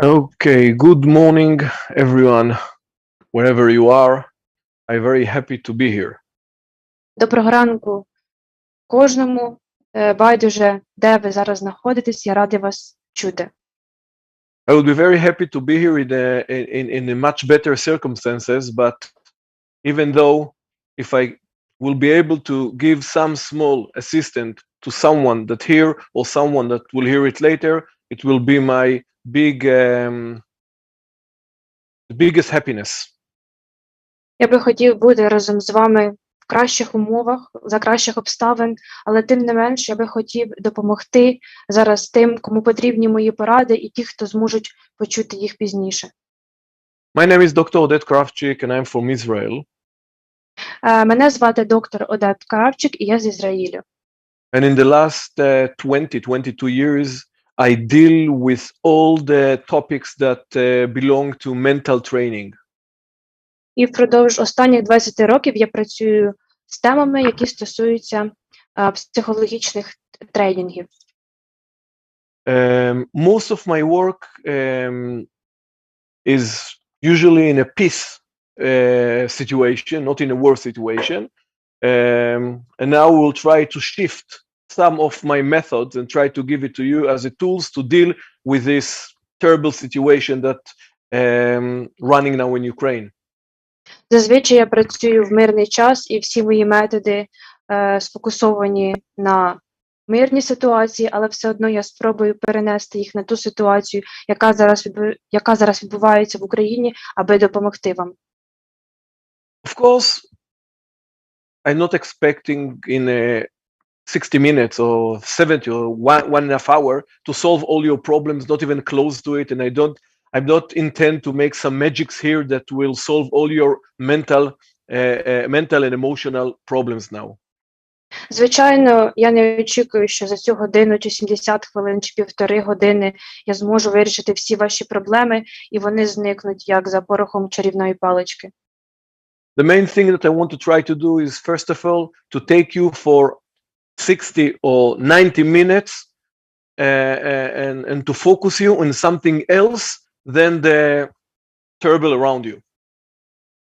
Okay, good morning, everyone, wherever you are. I'm very happy to be here. Доброго ранку кожному. Байдуже, де ви зараз знаходитесь, я радий вас чути. I would be very happy to be here in a much better circumstances, but even though if I will be able to give some small assistance to someone that hear or someone that will hear it later, it will be my biggest happiness. Я би хотів бути разом з вами в кращих умовах, за кращих обставин, але тим не менш я би хотів допомогти зараз тим, кому потрібні мої поради і ті, хто зможуть почути їх пізніше. My name is Dr. Одед Кравтчік and I'm from Israel. Мене звати доктор Одед Кравтчік і я з Ізраїлю. And in the last 22 years, I deal with all the topics that belong to mental training. І впродовж останніх 20 років я працюю з темами, які стосуються психологічних тренінгів. Most of my work is usually in a peace situation, not in a war situation. And now we'll try to shift some of my methods and try to give it to you as a tools to deal with this terrible situation that running now in Ukraine. Зазвичай я працюю в мирний час, і всі мої методи сфокусовані на мирній ситуації, але все одно я спробую перенести їх на ту ситуацію, яка зараз відбувається в Україні, аби допомогти вам. Of course, I'm not expecting in 60 minutes or 70 or one and a half hour to solve all your problems, not even close to it, and I don't intend to make some magics here that will solve all your mental and emotional problems now. Звичайно, я не очікую, що за цю годину, чи 70 хвилин, чи півтори години я зможу вирішити всі ваші проблеми, і вони зникнуть, як за порохом чарівної палички. The main thing that I want to try to do is, first of all, to take you for 60 or 90 minutes and to focus you on something else than the terrible around you.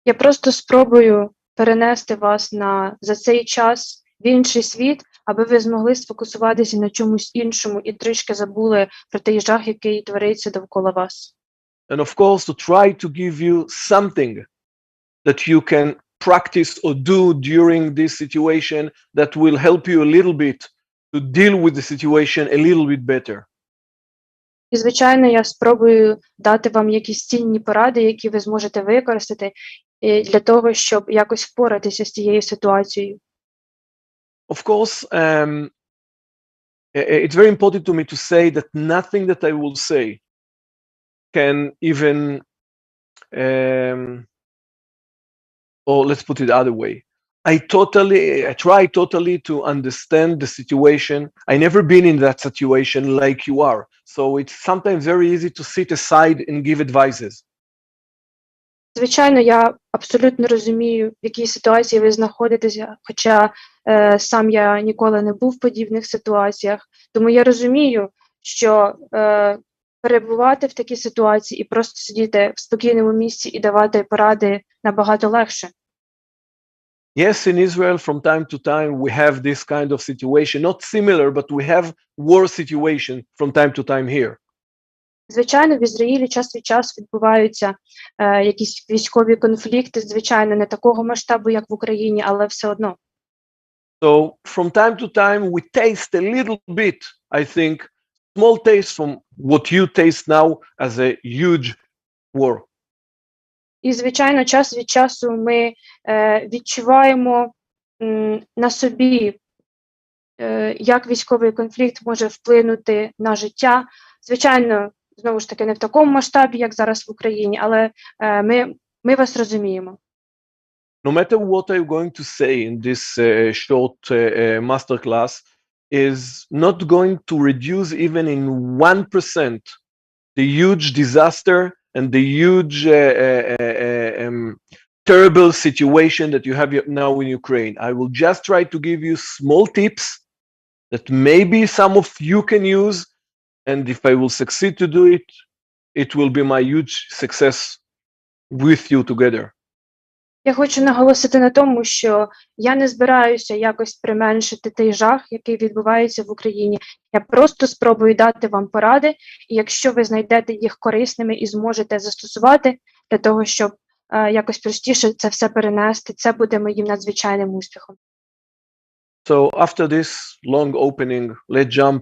Я просто спробую перенести вас за цей час в інший світ, аби ви змогли сфокусуватися на чомусь іншому і трішки забули про той жах, який твориться довкола вас. And of course, to try to give you something that you can practice or do during this situation that will help you a little bit to deal with the situation a little bit better. І, звичайно, я спробую дати вам якісь цінні поради, які ви зможете використати для того, щоб якось впоратися з цією ситуацією. Of course, it's very important to me to say that nothing that I will say can even, or let's put it the other way. I try totally to understand the situation. I never been in that situation like you are. So it's sometimes very easy to sit aside and give advices. Звичайно, я абсолютно розумію, в якій ситуації ви знаходитеся, хоча сам я ніколи не був в подібних ситуаціях. Тому я розумію, що перебувати в такій ситуації і просто сидіти в спокійному місці і давати поради набагато легше. Yes, in Israel, from time to time, we have this kind of situation, not similar, but we have war situation from time to time here. Звичайно, в Ізраїлі час від часу відбуваються якісь військові конфлікти, звичайно, не такого масштабу, як в Україні, але все одно. So from time to time, we taste a little bit, I think, small taste from what you taste now as a huge war. І, звичайно, час від часу ми відчуваємо на собі, як військовий конфлікт може вплинути на життя. Звичайно, знову ж таки, не в такому масштабі, як зараз в Україні, але ми вас розуміємо. No matter what I'm going to say in this short masterclass is not going to reduce even in 1% the huge disaster and the huge terrible situation that you have now in Ukraine. I will just try to give you small tips that maybe some of you can use, and if I will succeed to do it, it will be my huge success with you together. Я хочу наголосити на тому, що я не збираюся якось применшити той жах, який відбувається в Україні. Я просто спробую дати вам поради, і якщо ви знайдете їх корисними і зможете застосувати для того, щоб якось простіше це все перенести, це буде моїм надзвичайним успіхом. So after this long opening, let's jump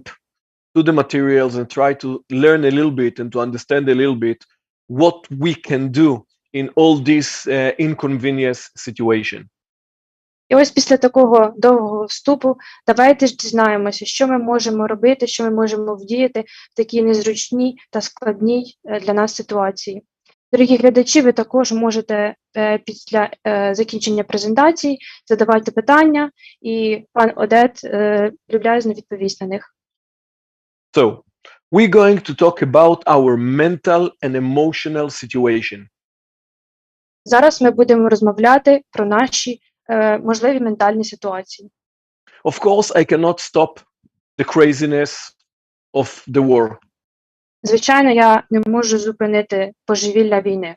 to the materials and try to learn a little bit and to understand a little bit what we can do in all this inconvenience situation. І ось після такого довгого вступу давайте ж дізнаємося, що ми можемо робити, що ми можемо вдіяти в такій незручній та складній для нас ситуації. Дорогі глядачі, ви також можете після закінчення презентації задавати питання, і пан Одед люб'язно відповість на них. So, we're going to talk about our mental and emotional situation. Зараз ми будемо розмовляти про наші можливі ментальні ситуації. Of course, I cannot stop the craziness of the war. Звичайно, я не можу зупинити божевілля війни.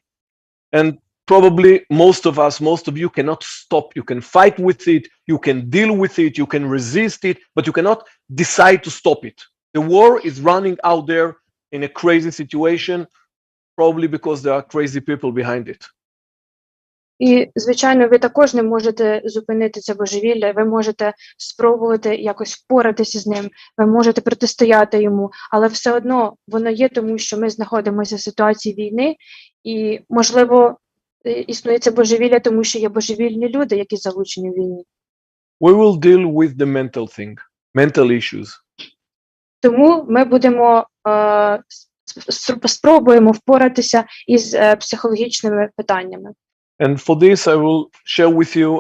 And probably most of us, most of you cannot stop. You can fight with it, you can deal with it, you can resist it, but you cannot decide to stop it. The war is running out there in a crazy situation, probably because there are crazy people behind it. І, звичайно, ви також не можете зупинити це божевілля, ви можете спробувати якось впоратися з ним, ви можете протистояти йому, але все одно воно є, тому що ми знаходимося в ситуації війни, і, можливо, існує це божевілля, тому що є божевільні люди, які залучені в війні. We will deal with the mental thing, mental issues. Тому ми будемо спробуємо впоратися із психологічними питаннями. And for this, I will share with you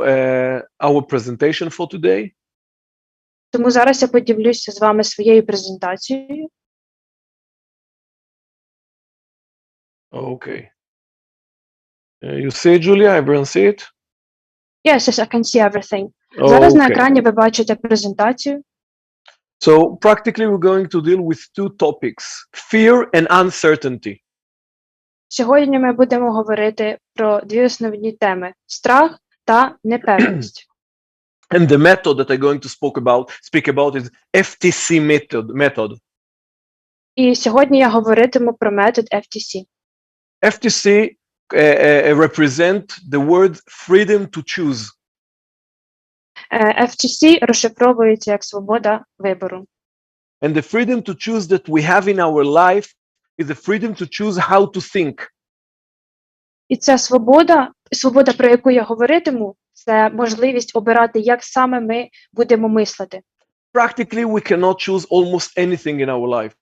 our presentation for today. Тому зараз я поділюся з вами своєю презентацією. Okay. You see it, Julia? Everyone see it? Yes, I can see everything. Зараз на екрані ви бачите презентацію. So practically we're going to deal with two topics, fear and uncertainty. Сьогодні ми будемо говорити про дві основні теми – страх та непевність. And the method that I'm going to speak about is FTC method. І сьогодні я говоритиму про метод FTC. FTC represent the word freedom to choose. FTC розшифровується як свобода вибору. And the freedom to choose that we have in our life is the freedom to choose how to think. І ця свобода, про яку я говоритиму, це можливість обирати, як саме ми будемо мислити. Practically we cannot choose almost anything in our life.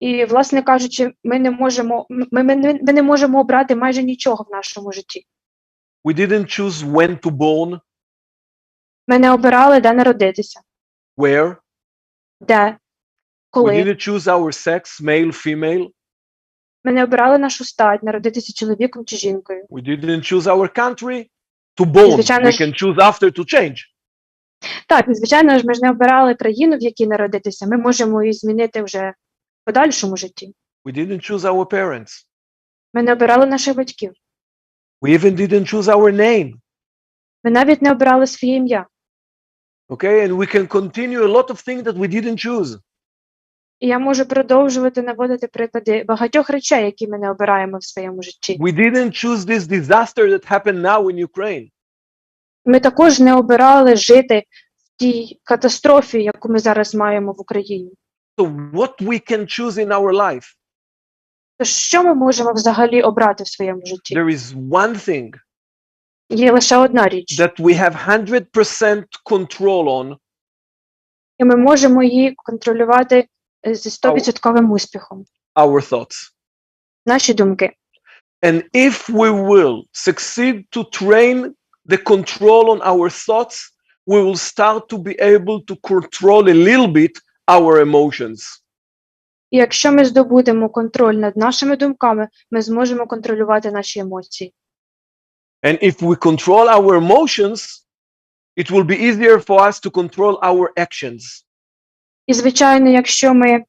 І, власне кажучи, ми не можемо обрати майже нічого в нашому житті. We didn't choose when to born. Ми не обирали, де народитися. Where? Де? Коли? We didn't choose our sex, male, female. Ми не обирали нашу стать, народитися чоловіком чи жінкою. We didn't choose our country to born. We can choose after to change. Так, звичайно ж, ми ж не обирали країну, в якій народитися. Ми можемо її змінити вже в подальшому житті. We didn't choose our parents. Ми не обирали наших батьків. We even didn't choose our name. Ми навіть не обирали своє ім'я. Okay, and we can continue a lot of things that we didn't choose. І я можу продовжувати наводити приклади багатьох речей, які ми не обираємо в своєму житті. We didn't choose this disaster that happened now in Ukraine. Ми також не обирали жити в тій катастрофі, яку ми зараз маємо в Україні. So what we can choose in our life? Тож що ми можемо взагалі обрати в своєму житті? There is one thing Є лише одна річ, that we have 100% control on, і ми можемо її контролювати зі 100% успіхом. our thoughts. Наші думки. And if we will succeed to train the control on our thoughts, we will start to be able to control a little bit our emotions. І якщо ми здобудемо контроль над нашими думками, ми зможемо контролювати наші емоції. And if we control our emotions, it will be easier for us to control our actions. І, звичайно, якщо ми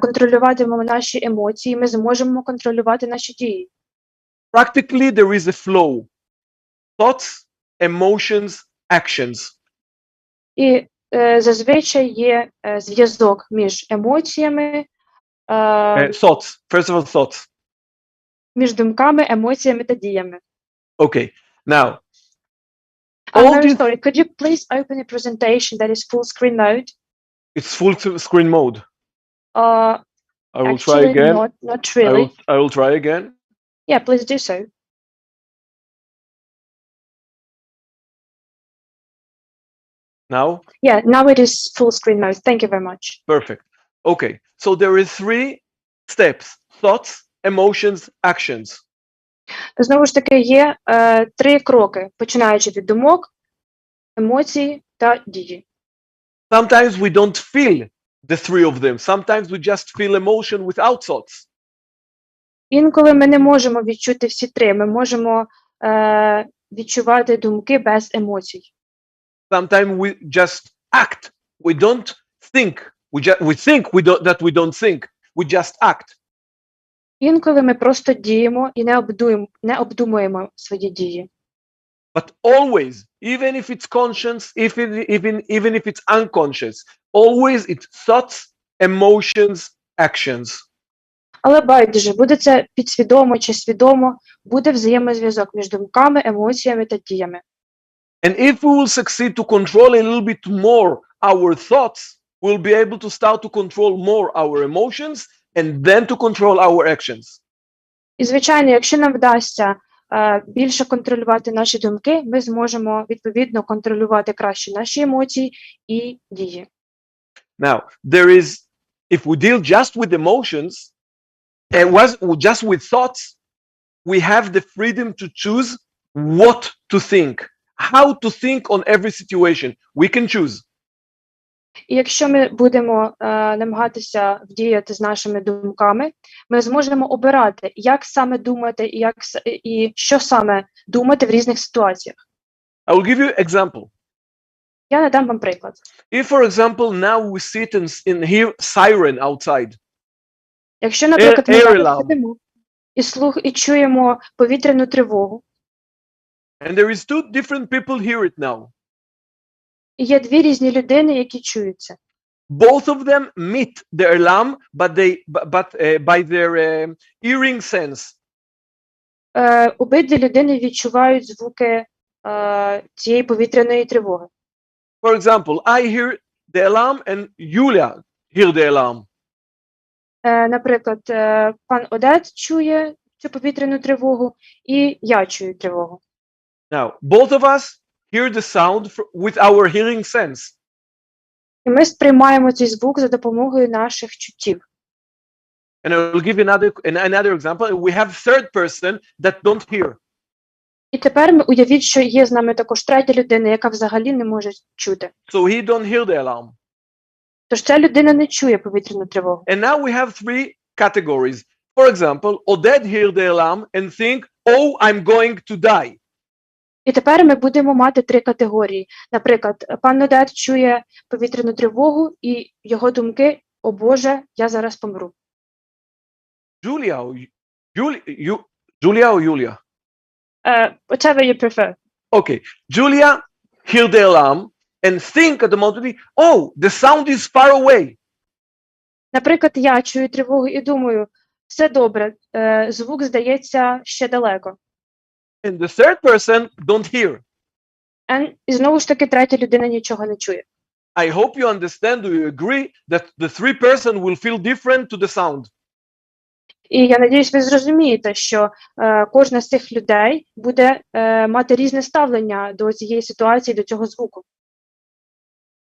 контролюватимемо наші емоції, ми зможемо контролювати наші дії. Practically, there is a flow. Thoughts, emotions, actions. І зазвичай є зв'язок між емоціями, Thoughts. First of all, thoughts. між думками, емоціями та діями. Okay. Now, I'm all very this, sorry. Could you please open a presentation that is full screen mode? it's full screen mode. I will try Actually, again. not really. I will try again. Yeah, please do so. Now, Yeah, now it is full screen mode. Thank you very much. perfect. Okay. So there is 3 steps: thoughts, emotions, actions. Знову ж таки, є 3 кроки, починаючи від думок, емоцій та дії. Sometimes we don't feel the 3 of them. Sometimes we just feel emotion without thoughts. Інколи ми не можемо відчути всі 3. Ми можемо відчувати думки без емоцій. Sometimes we just act. We don't think. We think that we don't think. We just act. Інколи ми просто діємо і не обдумуємо свої дії. But always, even if it's conscious, even if it's unconscious, always it's thoughts, emotions, actions. Але байдуже, буде це підсвідомо чи свідомо, буде взаємозв'язок між думками, емоціями та діями. And if we will succeed to control a little bit more our thoughts, we'll be able to start to control more our emotions and then to control our actions. І, звичайно, якщо нам вдасться більше контролювати наші думки, ми зможемо, відповідно, контролювати краще наші емоції і дії. Now, if we deal just with emotions, just with thoughts, we have the freedom to choose what to think, how to think on every situation. We can choose. І якщо ми будемо намагатися вдіяти з нашими думками, ми зможемо обирати, як саме думати і що саме думати в різних ситуаціях. I will give you an example. Я надам вам приклад. If, for example, now we sit and hear siren outside, Якщо, наприклад, ми air зараз alarm. сидимо і чуємо повітряну тривогу, and there is 2 different people hear it now. і є 2 різні людини, які чуються. Both of them meet the alarm, but by their hearing sense. Обидві людини відчувають звуки цієї повітряної тривоги. For example, I hear the alarm and Yulia hear the alarm. Наприклад, пан Одед чує цю повітряну тривогу, і я чую тривогу. Now, both of us hear the sound with our hearing sense. І ми сприймаємо цей звук за допомогою наших чуттів. And I will give you another example. We have third person that don't hear. І тепер ми уявіть, що є з нами також третя людина, яка взагалі не може чути. So he don't hear the alarm. Тож ця людина не чує повітряну тривогу. And now we have 3 categories. For example, Oded hear the alarm and think, oh, I'm going to die. І тепер ми будемо мати 3 категорії. Наприклад, пан Одед чує повітряну тривогу, і його думки: «О Боже, я зараз помру». Julia or Yulia? Whatever you prefer. Okay, Julia, hear the alarm and think at the moment, oh, the sound is far away. Наприклад, я чую тривогу і думаю, все добре, звук, здається, ще далеко. And the third person don't hear. І знову ж таки, третя людина нічого не чує. I hope you understand, do you agree that the three person will feel different to the sound? І я надіюсь, ви зрозумієте, що кожна з цих людей буде мати різне ставлення до цієї ситуації, до цього звуку.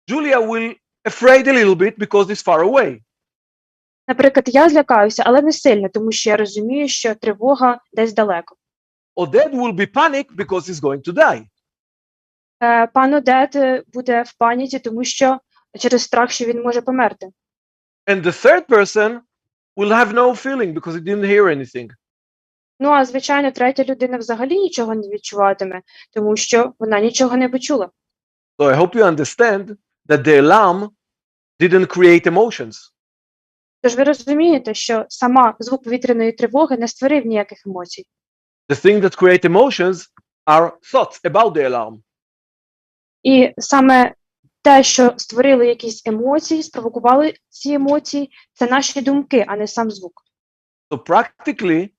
Julia will afraid a little bit because it's far away. Наприклад, я злякаюся, але не сильно, тому що я розумію, що тривога десь далеко. Oded will be panic because he's going to die. Пан Одед буде в паніці, тому що через страх, що він може померти. And the third person will have no feeling because he didn't hear anything. Ну, а звичайно, третя людина взагалі нічого не відчуватиме, тому що вона нічого не почула. So I hope you understand that the alarm didn't create emotions. Тож ви розумієте, що сама звук повітряної тривоги не створив ніяких емоцій. The thing that create emotions are thoughts about the alarm. І саме те, що створили якісь емоції, спровокували ці емоції, це наші думки, а не сам звук. So practically,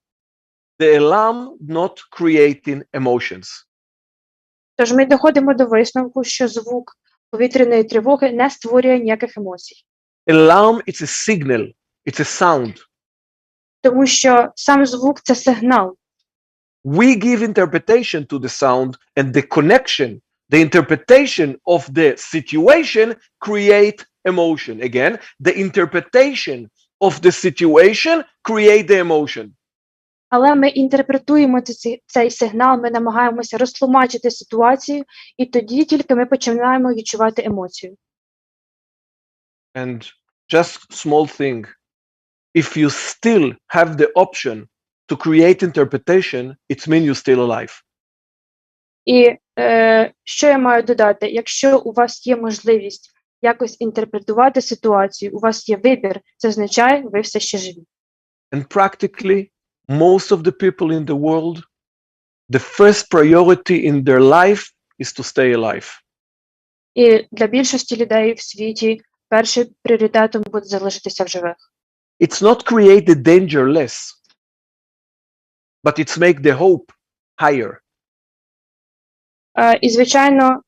the alarm not creating emotions. Тож ми доходимо до висновку, що звук повітряної тривоги не створює ніяких емоцій. Alarm is a signal, it's a sound. Тому що сам звук – це сигнал. We give interpretation to the sound, and the connection, the interpretation of the situation create emotion. Again, the interpretation of the situation create the emotion. Але ми інтерпретуємо цей сигнал, ми намагаємося розтлумачити ситуацію, і тоді тільки ми починаємо відчувати емоцію. And just small thing, if you still have the option to create interpretation, it means you're still alive. І що я маю додати? Якщо у вас є можливість якось інтерпретувати ситуацію, у вас є вибір, це означає, ви все ще живі. And practically, most of the people in the world, the first priority in their life is to stay alive. І для більшості людей в світі першим пріоритетом буде залишитися в живих. It's not create the danger less, but it's make the hope higher. І, звичайно,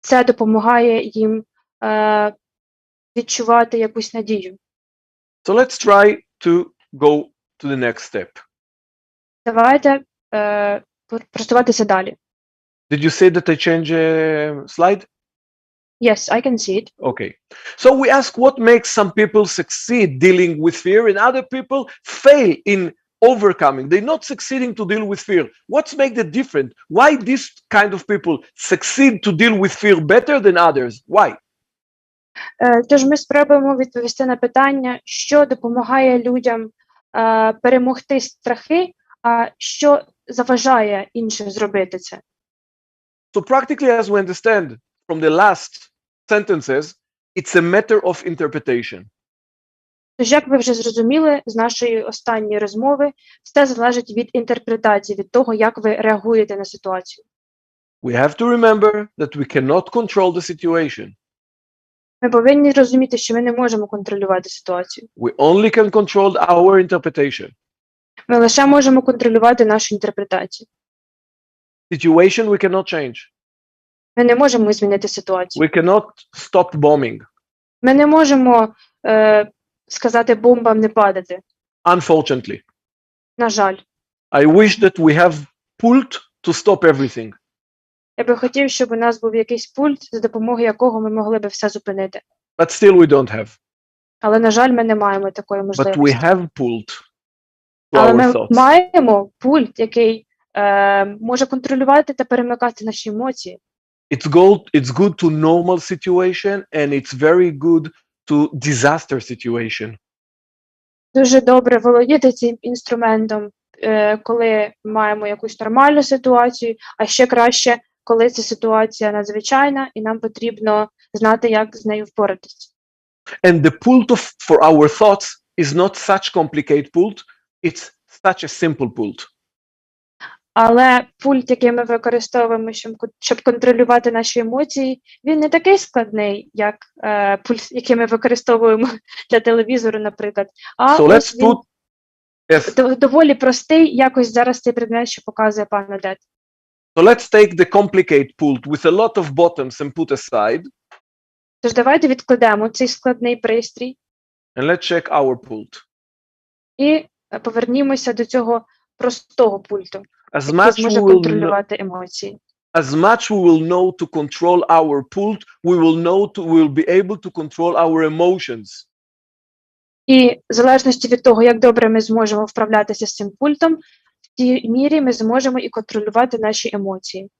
це допомагає їм відчувати якусь надію. So let's try to go to the next step. Давайте просуватися далі. Did you say that I change a slide? Yes, I can see it. Okay. So we ask what makes some people succeed dealing with fear and other people fail in overcoming. They're not succeeding to deal with fear. What's make the difference? Why this kind of people succeed to deal with fear better than others? Why? Тож ми спробуємо відповісти на питання, що допомагає людям перемогти страхи, а що заважає іншим зробити це. So practically, as we understand from the last sentences, it's a matter of interpretation. Тож, як ви вже зрозуміли з нашої останньої розмови, все залежить від інтерпретації, від того, як ви реагуєте на ситуацію. We have to remember that we cannot control the situation. Ми повинні розуміти, що ми не можемо контролювати ситуацію. We only can control our interpretation. Ми лише можемо контролювати нашу інтерпретацію. Situation we cannot change. Ми не можемо змінити ситуацію. We cannot stop bombing. Ми не можемо сказати бомбам не падати. Unfortunately. На жаль. I wish that we have pult to stop everything. Я би хотів, щоб у нас був якийсь пульт, за допомогою якого ми могли би все зупинити. But still we don't have. Але, на жаль, ми не маємо такої But можливості. we have pult to Але our ми thoughts. маємо пульт, який може контролювати та перемикати наші емоції. It's good to normal situation and it's very good to disaster situation. Дуже добре володіти цим інструментом, коли маємо якусь нормальну ситуацію, а ще краще, коли ця ситуація надзвичайна, і нам потрібно знати, як з нею впоратись. And the pult for our thoughts is not such complicated pult, it's such a simple pult. Але пульт, який ми використовуємо, щоб контролювати наші емоції, він не такий складний, як пульт, який ми використовуємо для телевізору, наприклад. А So ось він доволі простий, якось зараз цей предмет, що показує пан Одед. So let's take the complicated pult with a lot of buttons and put aside. Тож давайте відкладемо цей складний пристрій And let's check our pult. і повернімося до цього простого пульту, As який much зможе we will контролювати емоції. as much we will know to control our pult, we will be able to control our emotions. І в залежності від того, як добре ми зможемо вправлятися з цим пультом, в тій мірі ми зможемо і контролювати наші емоції.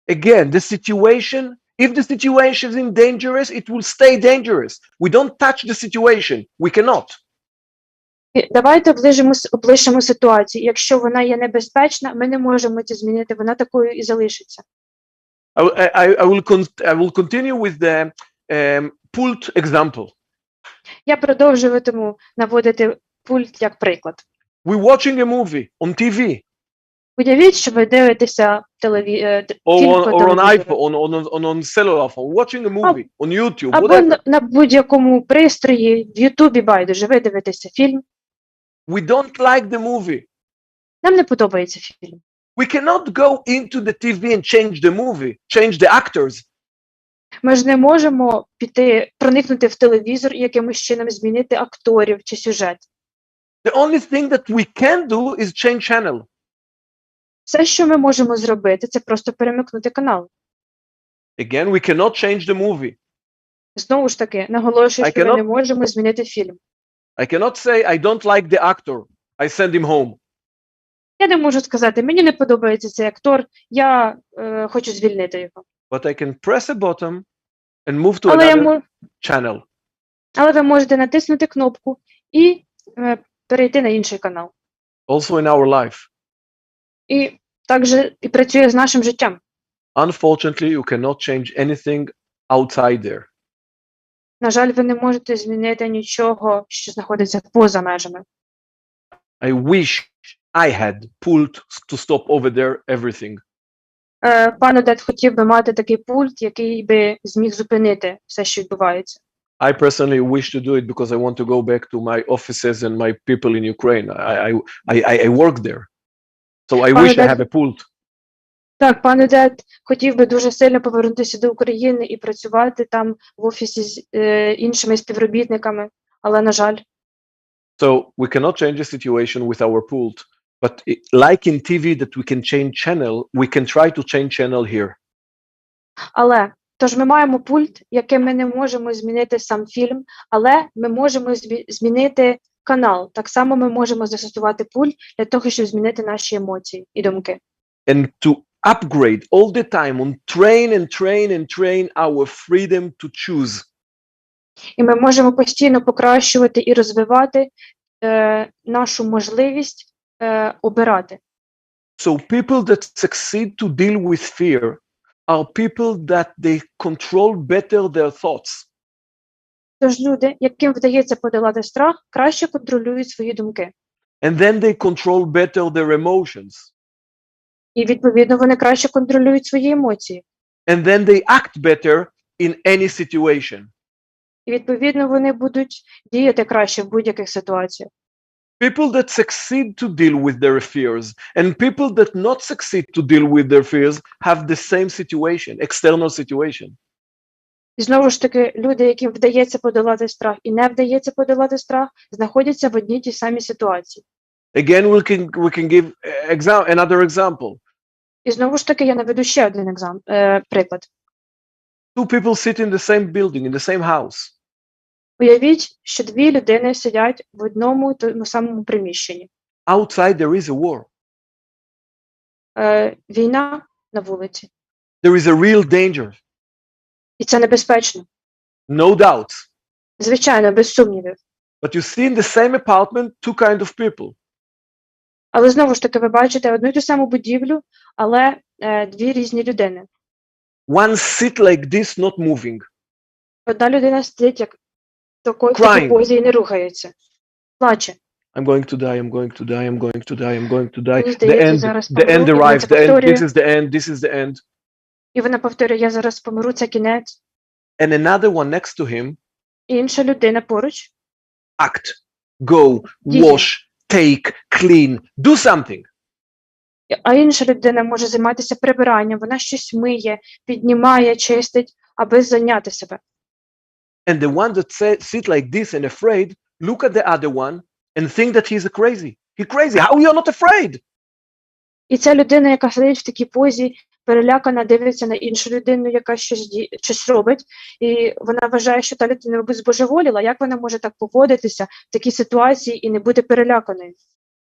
Again, the situation, if the situation is dangerous, it will stay dangerous. We don't touch the situation. We cannot. І давайте облишимо ситуацію. Якщо вона є небезпечна, ми не можемо це змінити, вона такою і залишиться. I will continue with the pult example. Я продовжуватиму наводити пульт як приклад. We're watching a movie on TV. Уявіть, що ви дивитеся фільм по Or on телевізору. iPhone, on cellular phone, watching a movie on YouTube, Або whatever. на будь-якому пристрої, в Ютубі байдуже, ви дивитеся фільм. We don't like the movie. Нам не подобається фільм. We cannot go into the TV and change the movie, change the actors. Ми ж не можемо проникнути в телевізор і якимось чином змінити акторів чи сюжет. The only thing that we can do is change channel. Все, що ми можемо зробити, це просто перемикнути канал. Again, we cannot change the movie. Знову ж таки, наголошую, що ми не можемо змінити фільм. I cannot say I don't like the actor. I send him home. Я не можу сказати, мені не подобається цей актор, я хочу звільнити його. But I can press a button and move to another channel. Але ви можете натиснути кнопку і перейти на інший канал. Also in our life. І також і працює з нашим життям. Unfortunately, you cannot change anything outside there. На жаль, ви не можете змінити нічого, що знаходиться поза межами. I wish I had pulled to stop over there everything. Пан Одед хотів би мати такий пульт, який би зміг зупинити все, що відбувається. I personally wish to do it because I want to go back to my offices and my people in Ukraine. I work there. So I wish I have a pult. Так, пан Одед хотів би дуже сильно повернутися до України і працювати там в офісі з іншими співробітниками, але, на жаль. So we cannot change the situation with our pult, but like in TV that we can change channel, we can try to change channel here. Але, тож ми маємо пульт, яким ми не можемо змінити сам фільм, але ми можемо змінити канал. Так само ми можемо застосувати пульт для того, щоб змінити наші емоції і думки. And to upgrade all the time, on train our freedom to choose. І ми можемо постійно покращувати і розвивати нашу можливість обирати. So people that succeed to deal with fear are people that they control better their thoughts. Тож люди, яким вдається подолати страх, краще контролюють свої думки. And then they control better their emotions. І, відповідно, вони краще контролюють свої емоції. And then they act better in any situation. І, відповідно, вони будуть діяти краще в будь-яких ситуаціях. People that succeed to deal with their fears and people that not succeed to deal with their fears have the same situation, external situation. І знову ж таки, люди, яким вдається подолати страх і не вдається подолати страх, знаходяться в одній тій самій ситуації. Again, we can give another example. І знову ж таки, я наведу ще один приклад. Two people sit in the same building, in the same house. Уявіть, що дві людини сидять в одному тому самому приміщенні. Outside there is a war. Війна на вулиці. There is a real danger. І це небезпечно. No doubts. Звичайно, без сумнівів. But you see in the same apartment two kind of people. Але знову ж таки, ви бачите одну й ту саму будівлю, але дві різні людини. One sit like this, not moving. Одна людина сидить як в такій позі і не рухається. Плаче. I I'm going to die, I'm going to die, I'm going to die, I'm going to die. Мені The здається, end, зараз the end помру, і вона arrives, це the end, повторює. this is the end, this is the end. І вона повторює, я зараз помру, це кінець. And another one next to him, І інша людина поруч act, go, діє. wash, take, clean, do something. А інша людина може займатися прибиранням, вона щось миє, піднімає, чистить, аби зайняти себе. And the one that sit like this and afraid, look at the other one and think that he's crazy. He's crazy. How you're not afraid? І ця людина, яка сидить в такій позі, перелякана, дивиться на іншу людину, яка щось робить, і вона вважає, що та людина, мабуть, збожеволіла. Як вона може так поводитися в такій ситуації і не бути переляканою?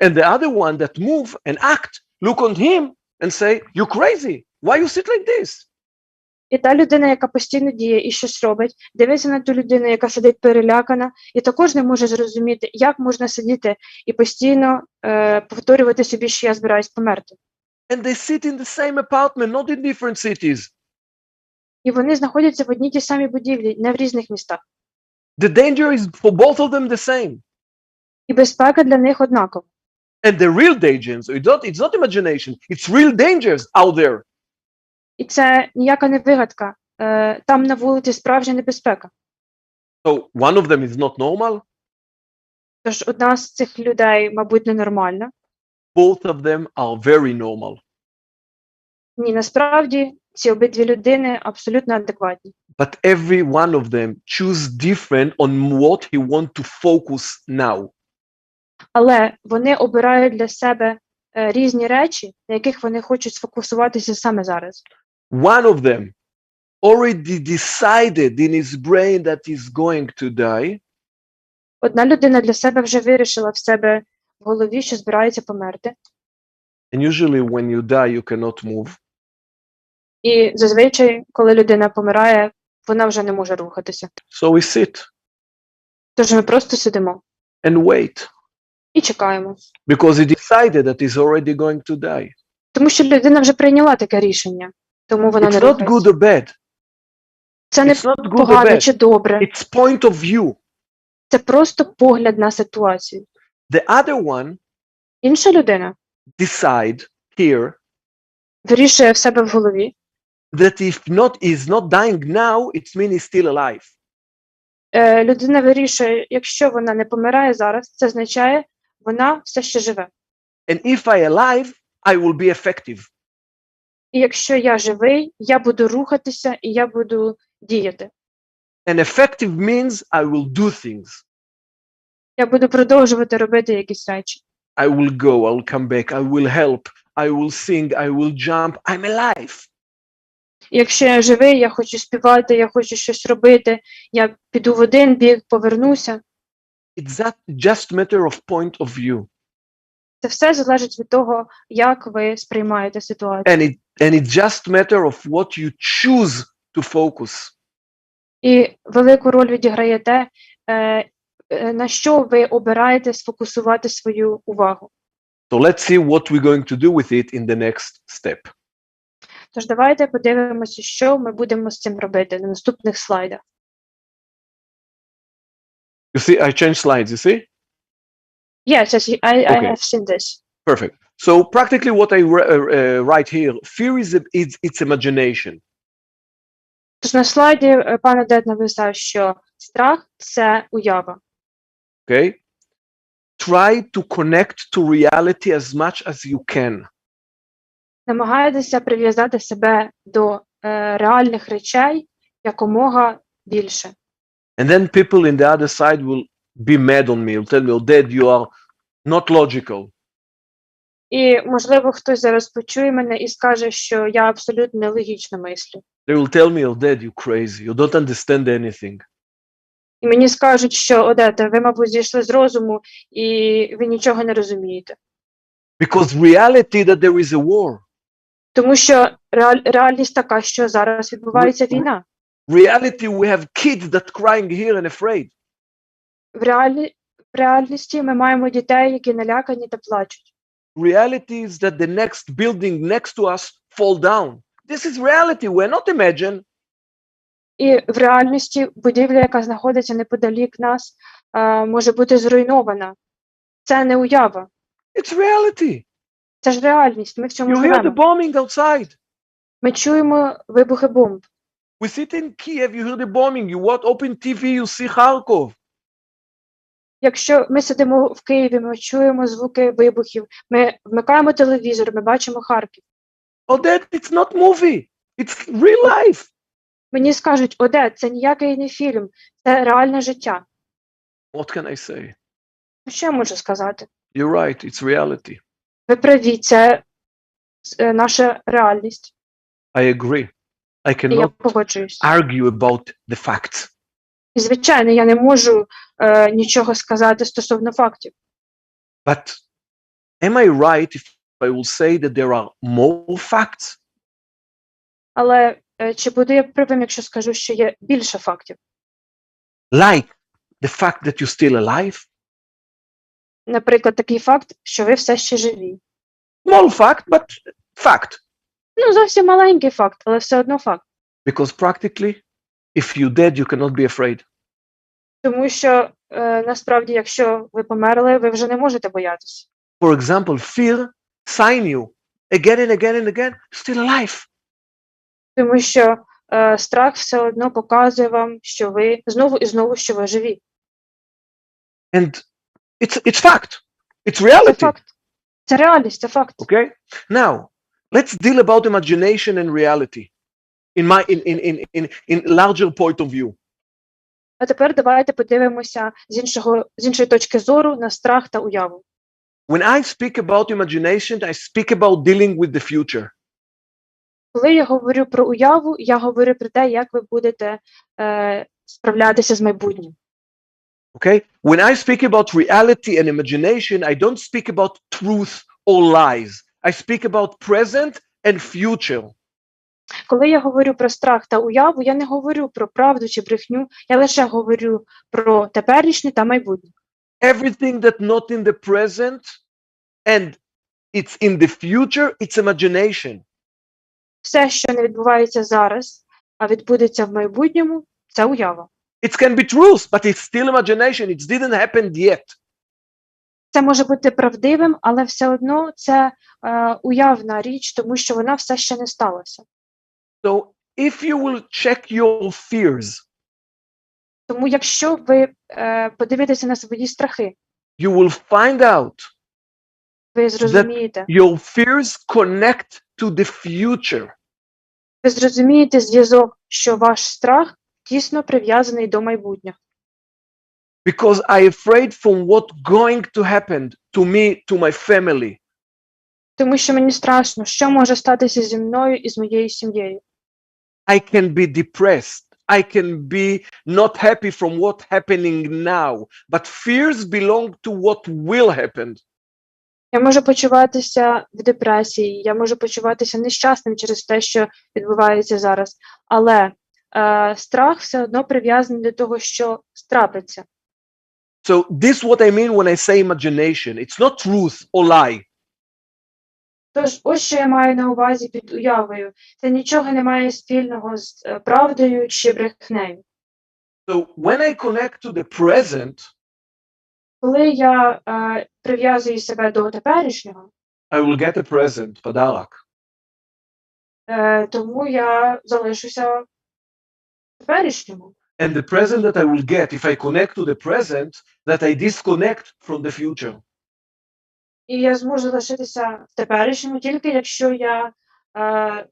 And the other one that move and act, look on him and say, you're crazy. Why you sit like this? І та людина, яка постійно діє і щось робить, дивиться на ту людину, яка сидить перелякана, і також не може зрозуміти, як можна сидіти і постійно повторювати собі, що я збираюсь померти. And they sit in the same apartment, not in different cities. І вони знаходяться в одній тій самій будівлі, не в різних містах. The danger is for both of them the same. І безпека для них однакова. And the real dangers, it's not imagination, it's real dangers out there. І це ніяка не вигадка. Там на вулиці справжня небезпека. So one of them is not normal, Тож одна з цих людей, мабуть, ненормальна. both of them are very normal. Ні, насправді ці обидві людини абсолютно адекватні. But every one of them choose different on what he want to focus now. Але вони обирають для себе різні речі, на яких вони хочуть сфокусуватися саме зараз. One of them already decided in his brain that he's going to die. Одна людина для себе вже вирішила в себе в голові, що збирається померти. And usually when you die, you cannot move. І зазвичай, коли людина помирає, вона вже не може рухатися. So we sit Тож ми просто сидимо and wait і чекаємо. because he decided that he's already going to die. Тому що людина вже прийняла таке рішення, тому вона не It's not good рухається. or bad. Це не It's not good or погано bad. чи добре. It's point of view. Це просто погляд на ситуацію. The other one Інша людина decide here вирішує в себе в голові, that if he's not dying now, it means he's still alive. Людина вирішує, якщо вона не помирає зараз, це означає, вона все ще живе. And if I alive, I will be effective. І якщо я живий, я буду рухатися і я буду діяти. And effective means I will do things. Я буду продовжувати робити якісь речі. I will go, I will come back, I will help, I will sing, I will jump. I'm alive. І якщо я живий, я хочу співати, я хочу щось робити, я піду в один бік, повернуся. It's just matter of point of view. Це все залежить від того, як ви сприймаєте ситуацію. And it's just matter of what you choose to focus. І велику роль відіграє те, на що ви обираєте сфокусувати свою увагу. So let's see what we're going to do with it in the next step. Тож давайте подивимося, що ми будемо з цим робити на наступних слайдах. You see, I changed slides, you see? Yes, I Okay. have seen this. Perfect. So practically what I write here, fear it's imagination. Тож на слайді пан Одед написав, що страх – це уява. Okay? Try to connect to reality as much as you can. Намагайтеся прив'язати себе до реальних речей якомога більше. And then people in the other side will be mad on me, will tell me, Oded, you are not logical. І, можливо, хтось зараз почує мене і скаже, що я абсолютно нелогічно мислю. They will tell me, Oded, you're crazy. You don't understand anything. І мені скажуть, що, Одете, ви, мабуть, зійшли з розуму і ви нічого не розумієте. Because reality that there is a war. Тому що реальність така, що зараз відбувається війна. Reality, we have kids that crying here and afraid. В реальності ми маємо дітей, які налякані та плачуть. Reality is that the next building next to us fall down. This is reality. We're not imagine. І в реальності будівля, яка знаходиться неподалік нас, може бути зруйнована. Це не уява, It's reality. це ж реальність, ми в цьому You hear the живемо. bombing outside. Ми чуємо вибухи бомб. We sit in Kiev, you hear the bombing. You open TV, you see Kharkov. Якщо ми сидимо в Києві, ми чуємо звуки вибухів, ми вмикаємо телевізор, ми бачимо Харків. Oded, it's not movie. It's real life. Мені скажуть, Одед, це ніякий не фільм, це реальне життя. What can I say? Що я можу сказати? You're right, it's reality. Ви праві, це наша реальність. I agree. I І я cannot погоджуюсь. argue about the facts. І, звичайно, я не можу нічого сказати стосовно фактів. But am I right if I will say that there are more facts? Але чи буду я правим, якщо скажу, що є більше фактів? Like the fact that you're still alive? Наприклад, такий факт, що ви все ще живі. Small fact, but fact. Ну, зовсім маленький факт, але все одно факт. Because practically, if you're dead, you cannot be afraid. Тому що, насправді, якщо ви померли, ви вже не можете боятися. For example, fear sign you again and again and again, still alive. Тому що страх все одно показує вам, що ви знову і знову, що ви живі. And it's fact. It's Це reality. факт. Це реальність, це факт. Okay? Now, let's deal about imagination and reality in larger point of view. А тепер давайте подивимося з іншої точки зору на страх та уяву. When I speak about imagination, I speak about dealing with the future. Коли я говорю про уяву, я говорю про те, як ви будете справлятися з майбутнім. Okay? When I speak about reality and imagination, I don't speak about truth or lies. I speak about present and future. Коли я говорю про страх та уяву, я не говорю про правду чи брехню, я лише говорю про теперішнє та майбутнє. Everything that not in the present and it's in the future, it's imagination. Все, що не відбувається зараз, а відбудеться в майбутньому, це уява. It can be truth, but it's still imagination. It didn't happen yet. Це може бути правдивим, але все одно це уявна річ, тому що вона все ще не сталася. So if you will check your fears, Тому якщо ви подивитеся на свої страхи, you will find out ви зрозумієте, your fears connect to the future. ви зрозумієте зв'язок, що ваш страх тісно прив'язаний до майбутнього. Because I'm afraid from what going to happen to me, to my family. Тому що мені страшно, що може статися зі мною і з моєю сім'єю. I can be depressed. I can be not happy from what happening now. But fears belong to what will happen. Я можу почуватися в депресії, я можу почуватися нещасним через те, що відбувається зараз. Але страх все одно прив'язаний до того, що трапиться. So this is what I mean when I say imagination. It's not truth or lie. Тож, ось що я маю на увазі під уявою. Це нічого не має спільного з правдою чи брехнею. So when I connect to the present, Коли я прив'язую себе до теперішнього, I will get a present, подарок. Тому я залишуся в теперішньому. And the present that I will get, if I connect to the present, that I disconnect from the future. І я зможу лишитися в теперішньому тільки, якщо я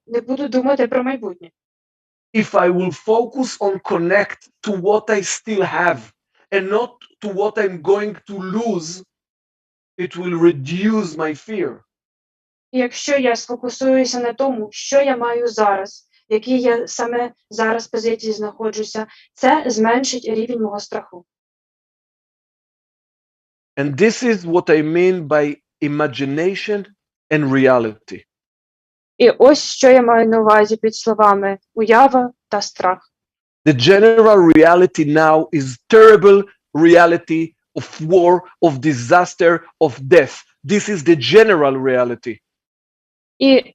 не буду думати про майбутнє. If I will focus on connect to what I still have and not to what I'm going to lose, it will reduce my fear. І якщо я сфокусуюся на тому, що я маю зараз, в якій я саме зараз позиції знаходжуся, це зменшить рівень мого страху. And this is what I mean by imagination and reality. І ось що я маю на увазі під словами уява та страх. The general reality now is terrible reality of war, of disaster, of death. This is the general reality. І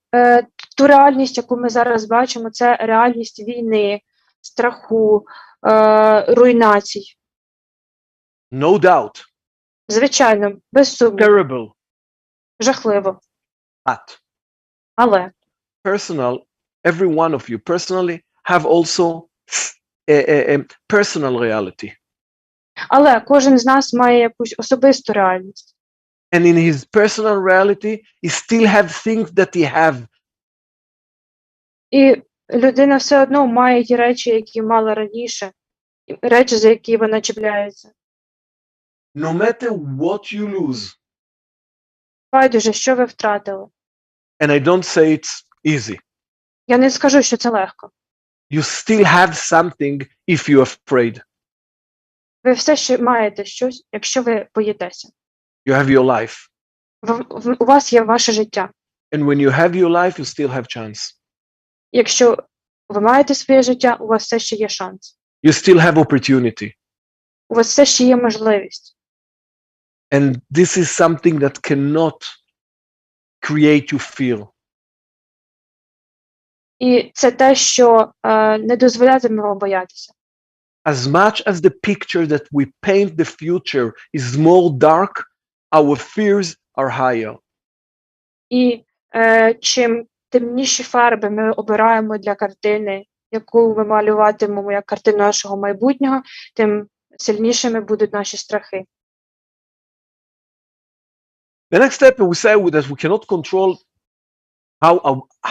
ту реальність, яку ми зараз бачимо, це реальність війни, страху, руйнацій. No doubt. Звичайно, без сумніву, terrible. жахливо. But Але every one of you personally have also a personal reality. Але кожен з нас має якусь особисту реальність. And in his personal reality, he still have things that he have. І людина все одно має ті речі, які мала раніше, і речі, за які вона чіпляється. No matter what you lose, Байдуже, що ви втратили. and I don't say it's easy, Я не скажу, що це легко. you still have something if you're afraid. Ви все ще маєте щось, якщо ви боїтеся. You have your life. У вас є ваше життя. And when you have your life, you still have chance. Якщо ви маєте своє життя, у вас все ще є шанс. You still have opportunity. У вас все ще є можливість. And this is something that cannot create you fear. І це те, що не дозволятиме вам боятися. As much as the picture that we paint the future is more dark, our fears are higher. І чим темніші фарби ми обираємо для картини, яку ми малюватимемо як картину нашого майбутнього, тим сильнішими будуть наші страхи. The next step we say that we cannot control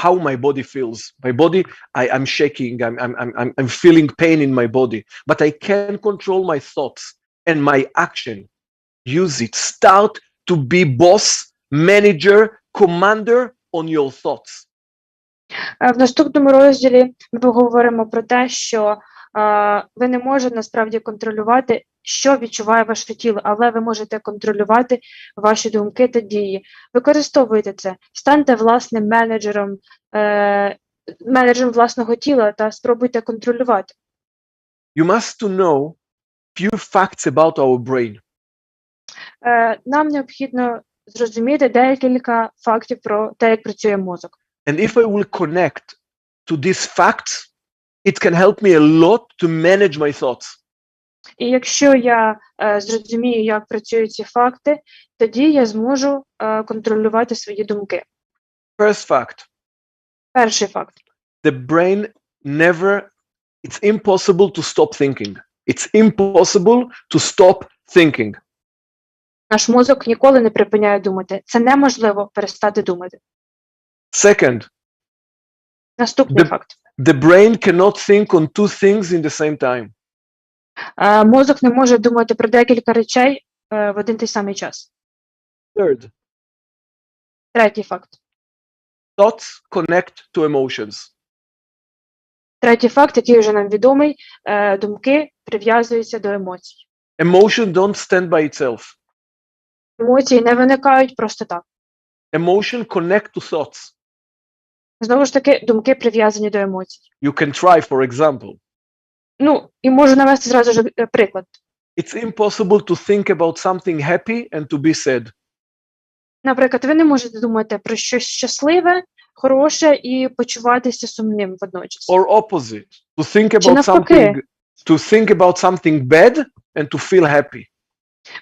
how my body feels. My body, I'm shaking. I'm feeling pain in my body, but I can control my thoughts and my action. Use it. Start to be boss, manager, commander on your thoughts. В наступному розділі ми поговоримо про те, що ви не можете насправді контролювати, що відчуває ваше тіло, але ви можете контролювати ваші думки та дії. Використовуйте це, станьте власним менеджером власного тіла та спробуйте контролювати. You must to know few facts about our brain. Нам необхідно зрозуміти декілька фактів про те, як працює мозок. And if I will connect to these facts, it can help me a lot to manage my thoughts. І якщо я зрозумію, як працюють ці факти, тоді я зможу контролювати свої думки. First fact. Перший факт. The brain it's impossible to stop thinking. It's impossible to stop thinking. Наш мозок ніколи не припиняє думати. Це неможливо перестати думати. Second. Наступний факт. The brain cannot think on two things in the same time. Мозок не може думати про декілька речей в один той самий час. Third. Третій факт. Thoughts connect to emotions. Третій факт, який вже нам відомий, думки прив'язуються до емоцій. Emotion don't stand by itself. Емоції не виникають просто так. Emotion connect to thoughts. Знову ж таки, думки прив'язані до емоцій. You can try, for example. Ну, і можу навести зразу ж приклад. It's impossible to think about something happy and to be sad. Наприклад, ви не можете думати про щось щасливе, хороше і почуватися сумним водночас. Or opposite. To think Чи about навпаки. something bad and to feel happy.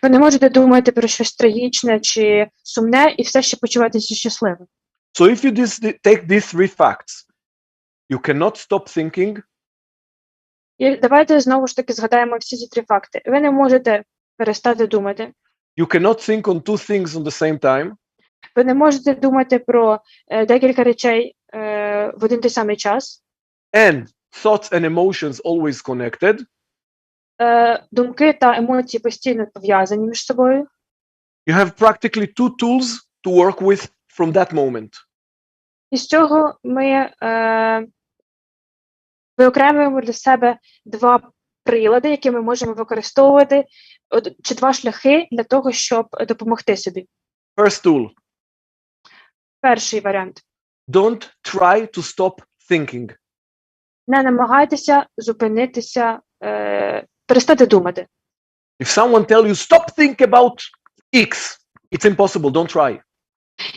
Ви не можете думати про щось трагічне чи сумне і все ще почуватися щасливим. So if you take these three facts, you cannot stop thinking. І давайте знову ж таки згадаємо всі ці три факти. Ви не можете перестати думати. You cannot think on two things on the same time. Ви не можете думати про декілька речей в один той самий час. And thoughts and emotions always connected. Думки та емоції постійно пов'язані між собою. You have practically two tools to work with from that moment. І з цього ми виокремуємо для себе два прилади, які ми можемо використовувати, чи два шляхи для того, щоб допомогти собі. First tool. Перший варіант. Don't try to stop thinking. Не намагайтеся зупинитися, перестати думати. If someone tell you stop think about X, it's impossible, don't try.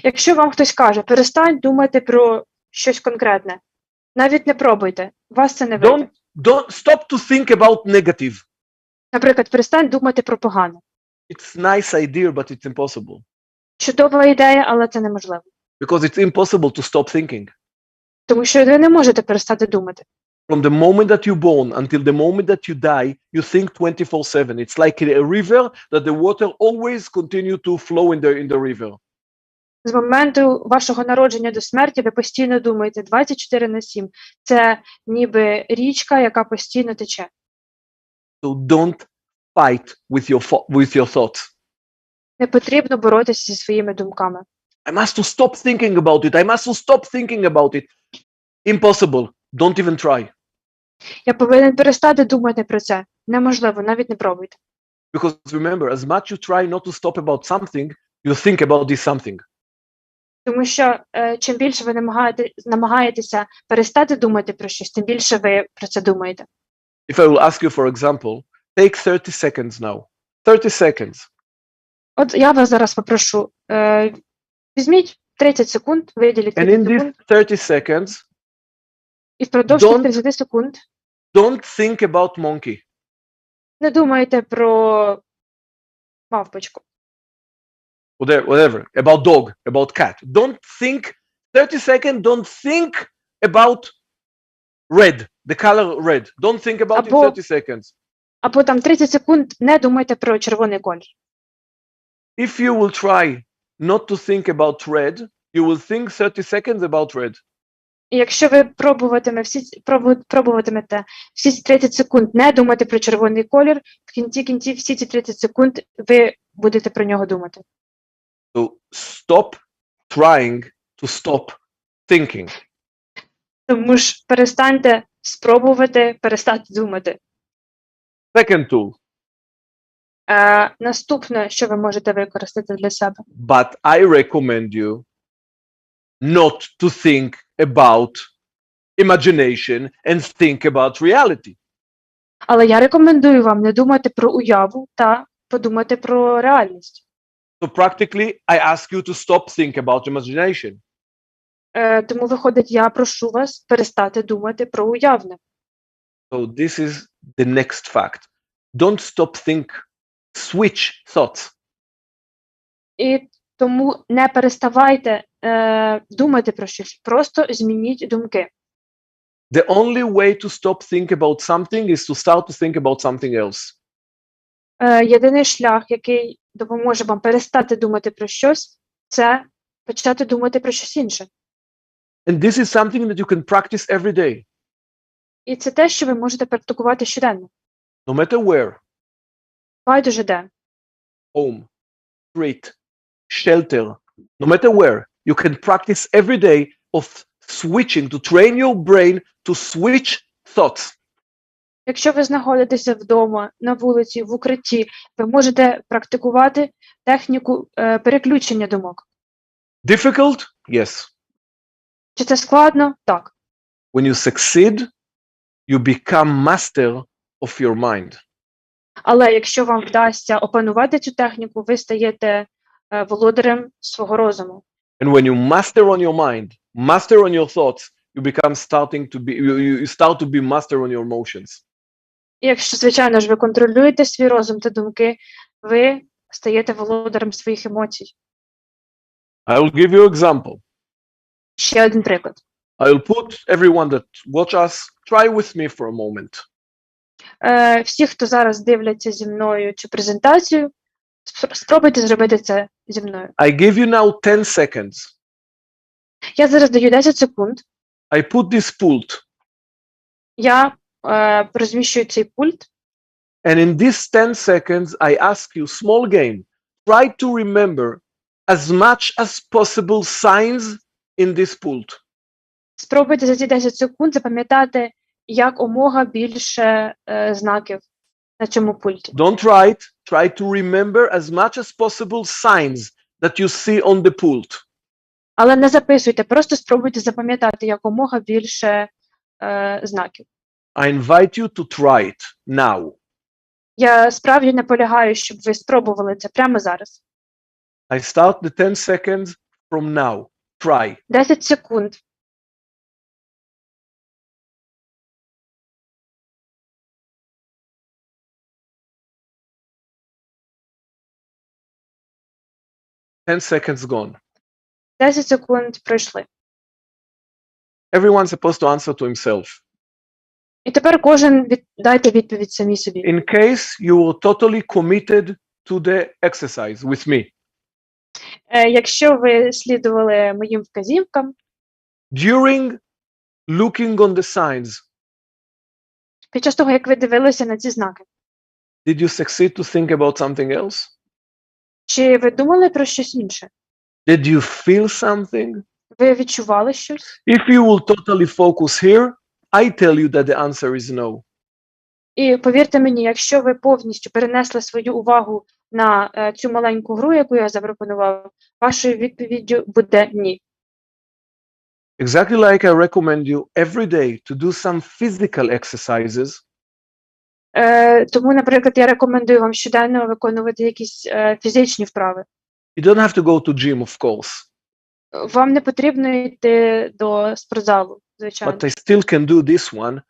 Якщо вам хтось каже, перестань думати про щось конкретне, навіть не пробуйте, вас це не вийде. Don't stop to think about negative. Наприклад, перестань думати про погане. It's nice idea, but it's impossible. Чудова ідея, але це неможливо. Because it's impossible to stop thinking. Тому що ви не можете перестати думати. From the moment that you're born until the moment that you die, you think 24/7. It's like a river that the water always continue to flow in the river. З моменту вашого народження до смерті ви постійно думаєте 24/7. Це ніби річка, яка постійно тече. So don't fight with your thoughts. Не потрібно боротися зі своїми думками. I must to stop thinking about it. I must to stop thinking about it. Impossible. Don't even try. Я повинен перестати думати про це. Неможливо, навіть не пробуйте. Because remember, as much you try not to stop about something, you think about this something. Тому що чим більше ви намагаєтеся перестати думати про щось, тим більше ви про це думаєте. If I will ask you, for example, take 30 seconds now. 30 seconds. От я вас зараз попрошу, візьміть 30 секунд, виділіть And 30 in these секунд, 30 seconds, і впродовж цих 30 секунд don't think about monkey. не думайте про мавпочку. Whatever. About dog, about cat. Don't think, 30 seconds, don't think about red, the color red. Don't think about it Або- 30 seconds. Або там 30 секунд не думайте про червоний колір. If you will try not to think about red, you will think 30 seconds about red. І якщо ви пробуватимете всі ці 30 секунд не думати про червоний колір, в кінці кінців всі ці 30 секунд ви будете про нього думати. So stop trying to stop thinking. Тому ж перестаньте спробувати перестати думати. Second tool, Наступне, що ви можете використати для себе. but I recommend you not to think about imagination and think about reality. Але я рекомендую вам не думати про уяву та подумати про реальність. So practically, I ask you to stop think about imagination. Тому, виходить, я прошу вас перестати думати про уявне. So this is the next fact. Don't stop think, switch thoughts. І тому не переставайте думати про щось, просто змініть думки. The only way to stop think about something is to start to think about something else. Єдиний шлях, який допоможе вам перестати думати про щось, це почати думати про щось інше. And this is something that you can practice every day, І це те, що ви можете практикувати щоденно. no matter where. Байдуже де. Home, street, shelter, no matter where. You can practice every day of switching, to train your brain to switch thoughts. Якщо ви знаходитеся вдома, на вулиці, в укритті, ви можете практикувати техніку переключення думок. Difficult? Yes. Чи це складно? Так. When you succeed, you become master of your mind. Але якщо вам вдасться опанувати цю техніку, ви стаєте володарем свого розуму. And when you master on your mind, master on your thoughts, you become you start to be master on your emotions. І якщо, звичайно ж, ви контролюєте свій розум та думки, ви стаєте володарем своїх емоцій. I will give you an example. Ще один приклад. I will put everyone that watch us, try with me for a moment. Всі, хто зараз дивляться зі мною цю презентацію, спробуйте зробити це зі мною. I give you now 10 seconds. Я зараз даю 10 секунд. I put this pult. Я розміщую цей пульт. And in these 10 seconds, I ask you, small game, try to remember as much as possible signs in this pult. Спробуйте за ці 10 секунд запам'ятати якомога більше знаків на цьому пульті. Don't write, try to remember as much as possible signs that you see on the pult. Але не записуйте, просто спробуйте запам'ятати якомога більше знаків. I invite you to try it now. Я справді наполягаю, щоб ви спробували це прямо зараз. I start the 10 seconds from now. Try. 10 секунд. 10 seconds gone. 10 секунд пройшли. Everyone's supposed to answer to himself. І тепер кожен дайте відповідь самі собі. In case you were totally committed to the exercise with me, Якщо ви слідували моїм вказівкам, during looking on the signs, під час того, як ви дивилися на ці знаки, did you succeed to think about something else? чи ви думали про щось інше? Did you feel something? Ви відчували щось? If you will totally focus here, I tell you that the answer is no. І повірте мені, якщо ви повністю перенесли свою увагу на цю маленьку гру, яку я запропонував, вашою відповіддю буде ні. Exactly like I recommend you every day to do some physical exercises, Тому, наприклад, я рекомендую вам щоденно виконувати якісь фізичні вправи. you don't have to go to gym, of course, Вам не потрібно йти до спортзалу, звичайно. but I still can do this one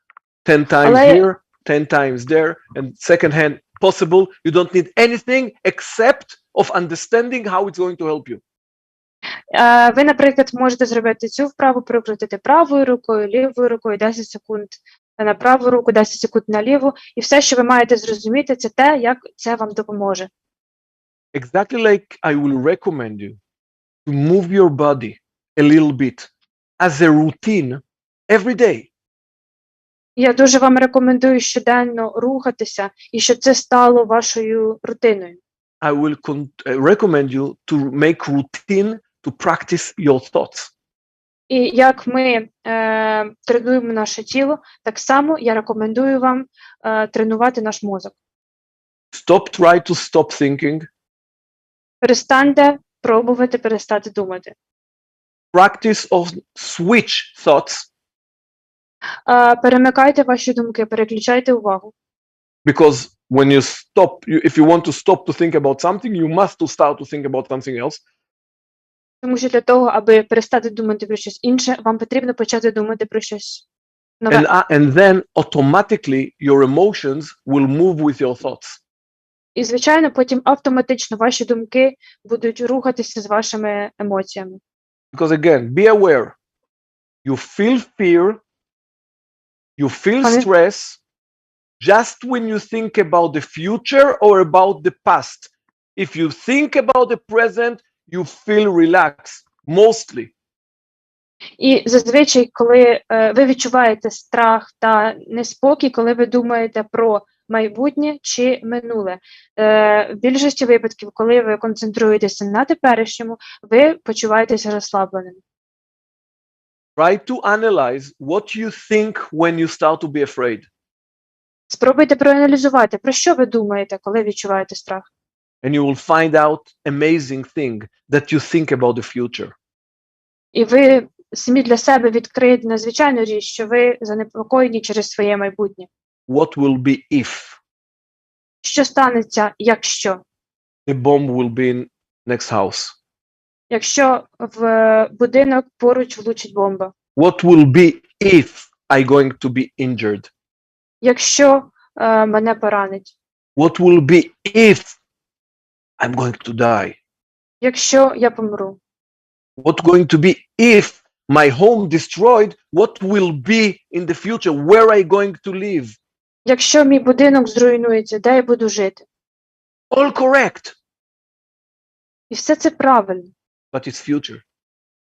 10 times Але- here, 10 times there, and second hand possible. You don't need anything except of understanding how it's going to help you. Ви, наприклад, можете зробити цю вправу, прикрутити правою рукою, лівою рукою 10 секунд на праву руку, 10 секунд на ліву. І все, що ви маєте зрозуміти, це те, як це вам допоможе. Exactly like I will recommend you to move your body a little bit as a routine every day. Я дуже вам рекомендую щоденно рухатися, і щоб це стало вашою рутиною. I will recommend you to make routine to practice your thoughts. І як ми тренуємо наше тіло, так само я рекомендую вам тренувати наш мозок. Stop, try to stop thinking. Перестаньте пробувати перестати думати. Practice of switch thoughts, Перемикайте ваші думки, переключайте увагу. because when you stop, if you want to stop to think about something, you must to start to think about something else. Тому що для того, аби перестати думати про щось інше, вам потрібно почати думати про щось нове. And then automatically your emotions will move with your thoughts. І, звичайно, потім автоматично ваші думки будуть рухатися з вашими емоціями. Because again, be aware. You feel fear, you feel Пане- stress just when you think about the future or about the past. If you think about the present, you feel relaxed, mostly. І зазвичай, коли ви відчуваєте страх та неспокій, коли ви думаєте про майбутнє чи минуле. В більшості випадків, коли ви концентруєтеся на теперішньому, ви почуваєтеся розслабленим. Try to analyze what you think when you start to be afraid. Спробуйте проаналізувати, про що ви думаєте, коли відчуваєте страх. And you will find out amazing thing that you think about the future. І ви самі для себе відкриєте надзвичайну річ, що ви занепокоєні через своє майбутнє. What will be if Що станеться, якщо? the bomb will be in next house? Якщо в будинок поруч влучить бомба? What will be if I going to be injured? Якщо мене поранить? What will be if I'm going to die? Якщо я помру? What going to be if my home destroyed? What will be in the future? Where I going to live? Якщо мій будинок зруйнується, де я буду жити? All correct, І все це правильно, but it's future.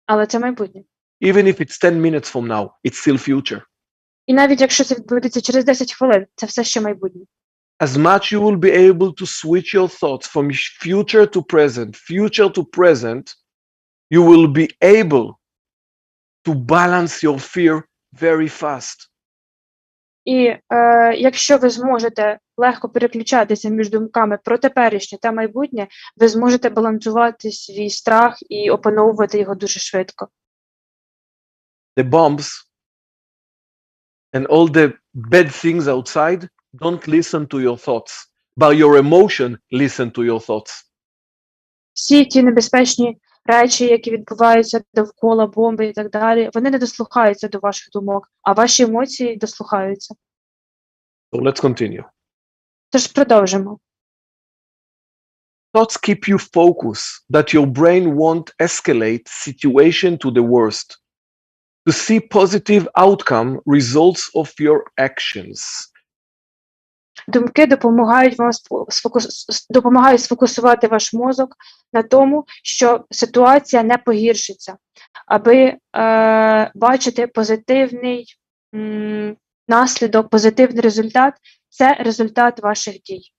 але це майбутнє. Even if it's 10 minutes from now, it's still future. І навіть якщо це відбудеться через 10 хвилин, це все ще майбутнє. As much you will be able to switch your thoughts from future to present, you will be able to balance your fear very fast. І якщо ви зможете легко переключатися між думками про теперішнє та майбутнє, ви зможете балансувати свій страх і опановувати його дуже швидко. The bombs and all the bad things outside don't listen to your thoughts, but your emotion listen to your thoughts. Всі ті небезпечні речі, які відбуваються довкола бомби і так далі, вони не дослухаються до ваших думок, а ваші емоції дослухаються. So let's continue. Тож продовжимо. Thoughts keep you focused, that your brain won't escalate situation to the worst. To see positive outcome results of your actions. Думки допомагають вам допомагають сфокусувати ваш мозок на тому, що ситуація не погіршиться, аби бачити позитивний наслідок, позитивний результат – це результат ваших дій.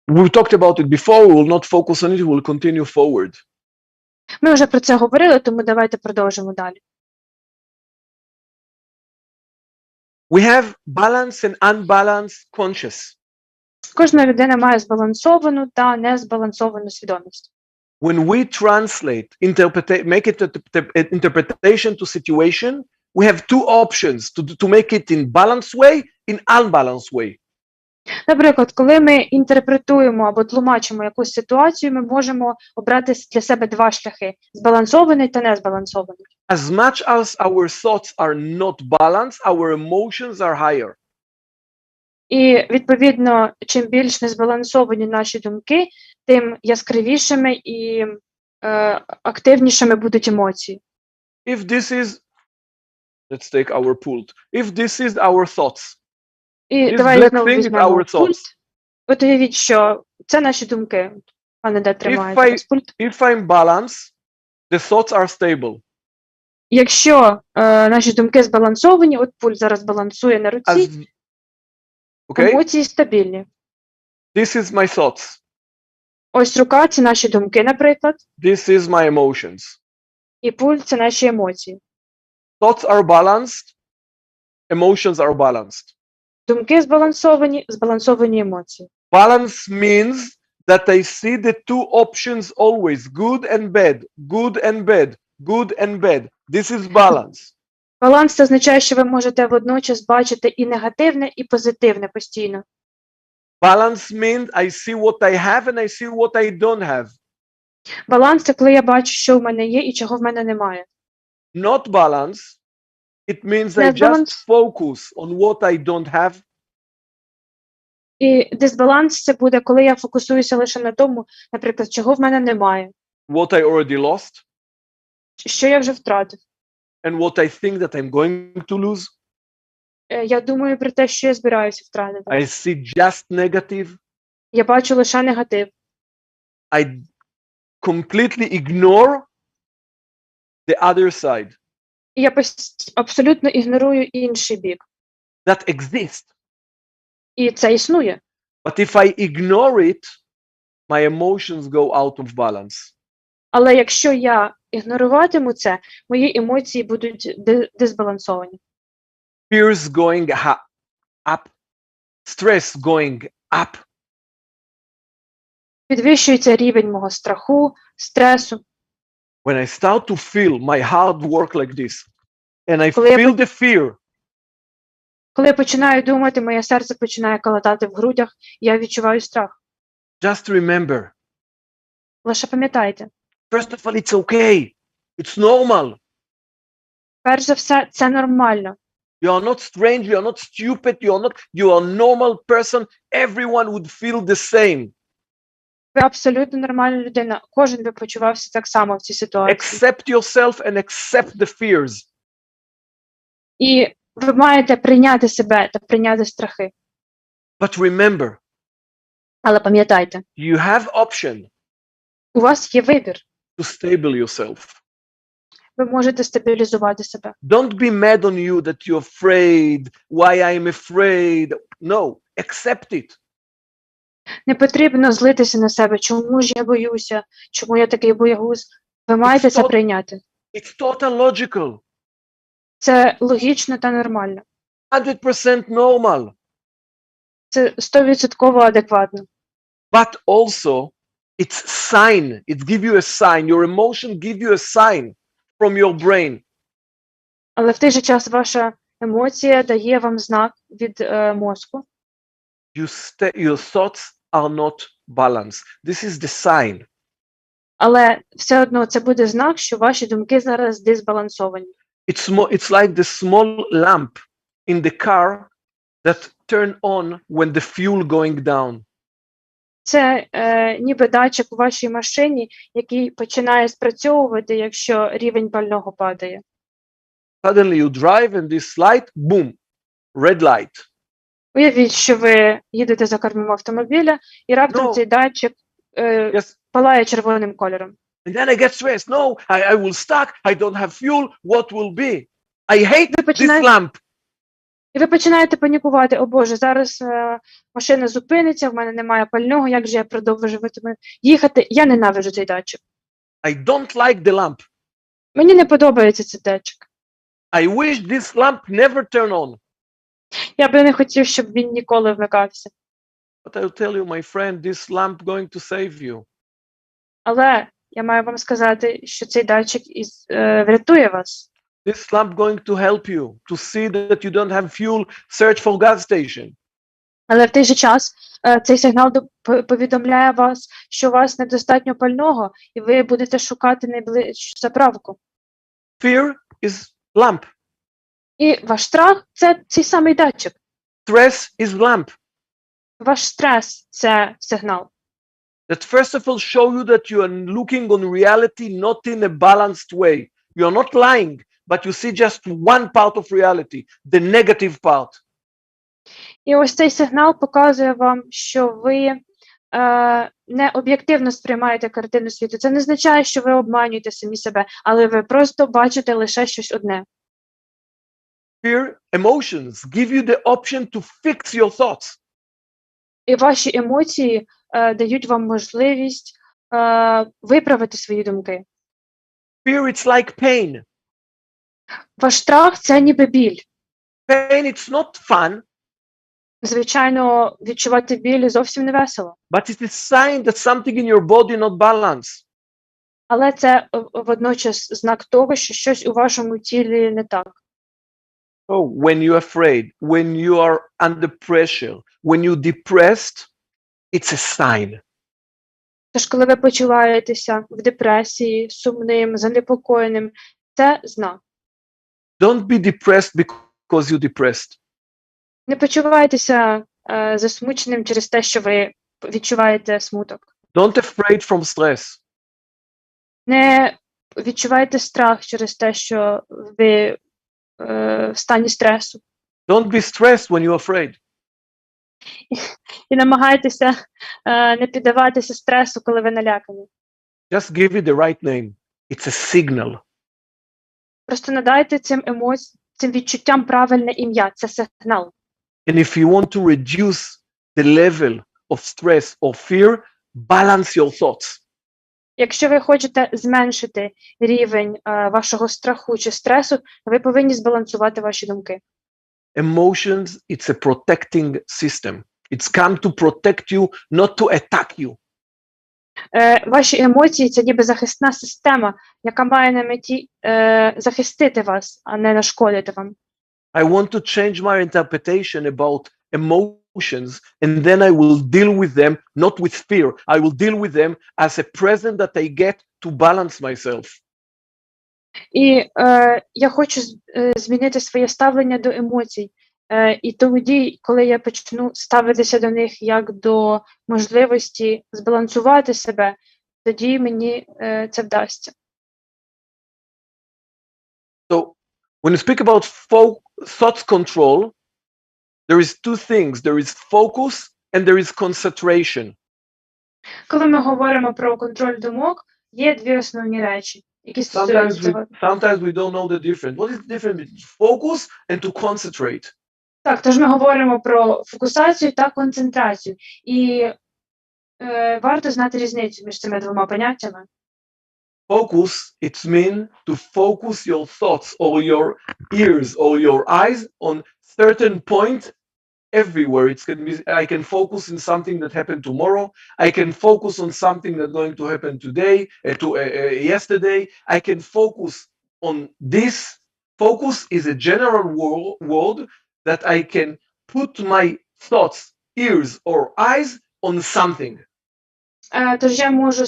We talked about it before, we will not focus on it, we will continue forward. Ми вже про це говорили, тому давайте продовжимо далі. We have balanced and unbalanced conscious. Кожна людина має збалансовану та незбалансовану свідомість. When we translate, make it an interpretation to situation, we have two options to make it in balanced way, in unbalanced way. Наприклад, коли ми інтерпретуємо або тлумачимо якусь ситуацію, ми можемо обрати для себе два шляхи – збалансований та незбалансований. As much as our thoughts are not balanced, our emotions are higher. І, відповідно, чим більш незбалансовані наші думки, тим яскравішими і активнішими будуть емоції. If this is, let's take our pult. If this is our thoughts. І давайте знову візьмемо пульт. От уявіть, що це наші думки. Пане, де тримаєте пульт? If I'm balanced, the thoughts are stable. Якщо наші думки збалансовані, от пульт зараз балансує на руці, емоції стабільні. This is my thoughts. Ось рука – це наші думки, наприклад. This is my emotions. І пульт – це наші емоції. Thoughts are balanced, emotions are balanced. Думки збалансовані, збалансовані емоції. Balance means that I see the two options always, good and bad, good and bad, good and bad. This is balance. Баланс – це означає, що ви можете водночас бачити і негативне, і позитивне постійно. Balance means I see what I have and I see what I don't have. Баланс – це коли я бачу, що в мене є і чого в мене немає. Not balance, it means I just focus on what I don't have. І дисбаланс – це буде, коли я фокусуюся лише на тому, наприклад, чого в мене немає. What I already lost. Що я вже втратив. And what I think that I'm going to lose. Я думаю про те, що я збираюся втратити. I see just negative. Я бачу лише негатив. I completely ignore the other side. І я абсолютно ігнорую інший бік. That exists. І це існує. But if I ignore it, my emotions go out of balance. Але якщо я ігноруватиму це, мої емоції будуть дисбалансовані. Fears going up. Stress going up. Підвищується рівень мого страху, стресу. When I start to feel my heart work like this, and I feel the fear. Коли я починаю думати, моє серце починає калатати в грудях, я відчуваю страх. Just remember. Лише пам'ятайте. First of all, it's okay. It's normal. Перш за все, це нормально. You are not strange, you are not stupid, you are a normal person. Everyone would feel the same. Ви абсолютно нормальна людина. Кожен би почувався так само в цій ситуації. Accept yourself and accept the fears. І ви маєте прийняти себе та прийняти страхи. But remember. Але пам'ятайте. You have option. У вас є вибір. To stable yourself. Ви можете стабілізувати себе. Don't be mad on you that you're afraid. Why I'm afraid? No, accept it. Не потрібно злитися на себе. Чому ж я боюся? Чому я такий боягуз? Ви маєте це прийняти. It's total logical. Це логічно та нормально. 100% normal. Це 100% адекватно. But also, it's sign. It gives you a sign. Your emotion gives you a sign from your brain. Але в той же час ваша емоція дає вам знак від мозку. Your thoughts are not balanced. This is the sign. Але все одно це буде знак, що ваші думки зараз дисбалансовані. It's like the small lamp in the car that turn on when the fuel going down. це ніби датчик у вашій машині, який починає спрацьовувати, якщо рівень пального падає. Suddenly you drive and this light, boom, red light. Уявіть, що ви їдете за кермом автомобіля, і раптом цей датчик Yes. палає червоним кольором. And then I get stressed. No, I will stuck. I don't have fuel. What will be? I hate this lamp. І ви починаєте панікувати: о Боже, зараз машина зупиниться, в мене немає пального, як же я продовжуватиму їхати? Я ненавиджу цей датчик. I don't like the lamp. Мені не подобається цей датчик. I wish this lamp never turn on. Я би не хотів, щоб він ніколи вмикався. But I'll tell you, my friend, this lamp going to save you. Але я маю вам сказати, що цей датчик врятує вас. This lamp going to help you to see that you don't have fuel, search for gas station. Але в той же час цей сигнал повідомляє вас, що у вас недостатньо пального, і ви будете шукати найближчу заправку. Fear is lamp. І ваш страх – це цей самий датчик. Stress is lamp. Ваш стрес – це сигнал. That first of all show you that you are looking on reality not in a balanced way. You are not lying, but you see just one part of reality, the negative part. І ось цей сигнал показує вам, що ви не об'єктивно сприймаєте картину світу. Це не означає, що ви обманюєте самі себе, але ви просто бачите лише щось одне. Fear, emotions give you the option to fix your thoughts. І ваші емоції дають вам можливість виправити свої думки. Fear, it's like pain. Ваш страх – це ніби біль. Pain, it's not fun. Звичайно, відчувати біль зовсім не весело. But it's a sign that something in your body not balanced. Але це водночас знак того, що щось у вашому тілі не так. Oh, when you're afraid, when you are under pressure, when you're depressed, it's a sign. Тож, коли ви почуваєтеся в депресії, сумним, занепокоєним, це знак. Don't be depressed because you're depressed. Не почувайтеся засмученим через те, що ви відчуваєте смуток. Don't afraid from stress. Не відчувайте страх через те, що ви в стані стресу. Don't be stressed when you're afraid. І намагайтеся не піддаватися стресу, коли ви налякані. Just give it the right name. It's a signal. Просто надайте цим емоціям, цим відчуттям правильне ім'я. Це сигнал. And if you want to reduce the level of stress or fear, balance your thoughts. Якщо ви хочете зменшити рівень вашого страху чи стресу, ви повинні збалансувати ваші думки. Emotions, it's a protecting system. It's come to protect you, not to attack you. Ваші емоції – це ніби захисна система, яка має на меті захистити вас, а не нашкодити вам. I want to change my interpretation about emotions, and then I will deal with them, not with fear. I will deal with them as a present that I get to balance myself. І я хочу змінити своє ставлення до емоцій. І тоді, коли я почну ставитися до них як до можливості збалансувати себе, тоді мені це вдасться. So, when you speak about thoughts control, there is two things. There is focus and there is concentration. Коли ми говоримо про контроль думок, є дві основні речі, які стосуються цього. Sometimes we don't know the difference. What is the difference between focus and to concentrate? Так, тож ми говоримо про фокусацію та концентрацію. І варто знати різницю між цими двома поняттями. Focus, it means to focus your thoughts or your ears or your eyes on certain point everywhere. I can focus on something that happened tomorrow. I can focus on something that's going to happen today, yesterday. I can focus on this. Focus is a general word that I can put my thoughts, ears or eyes on something. Тож я можу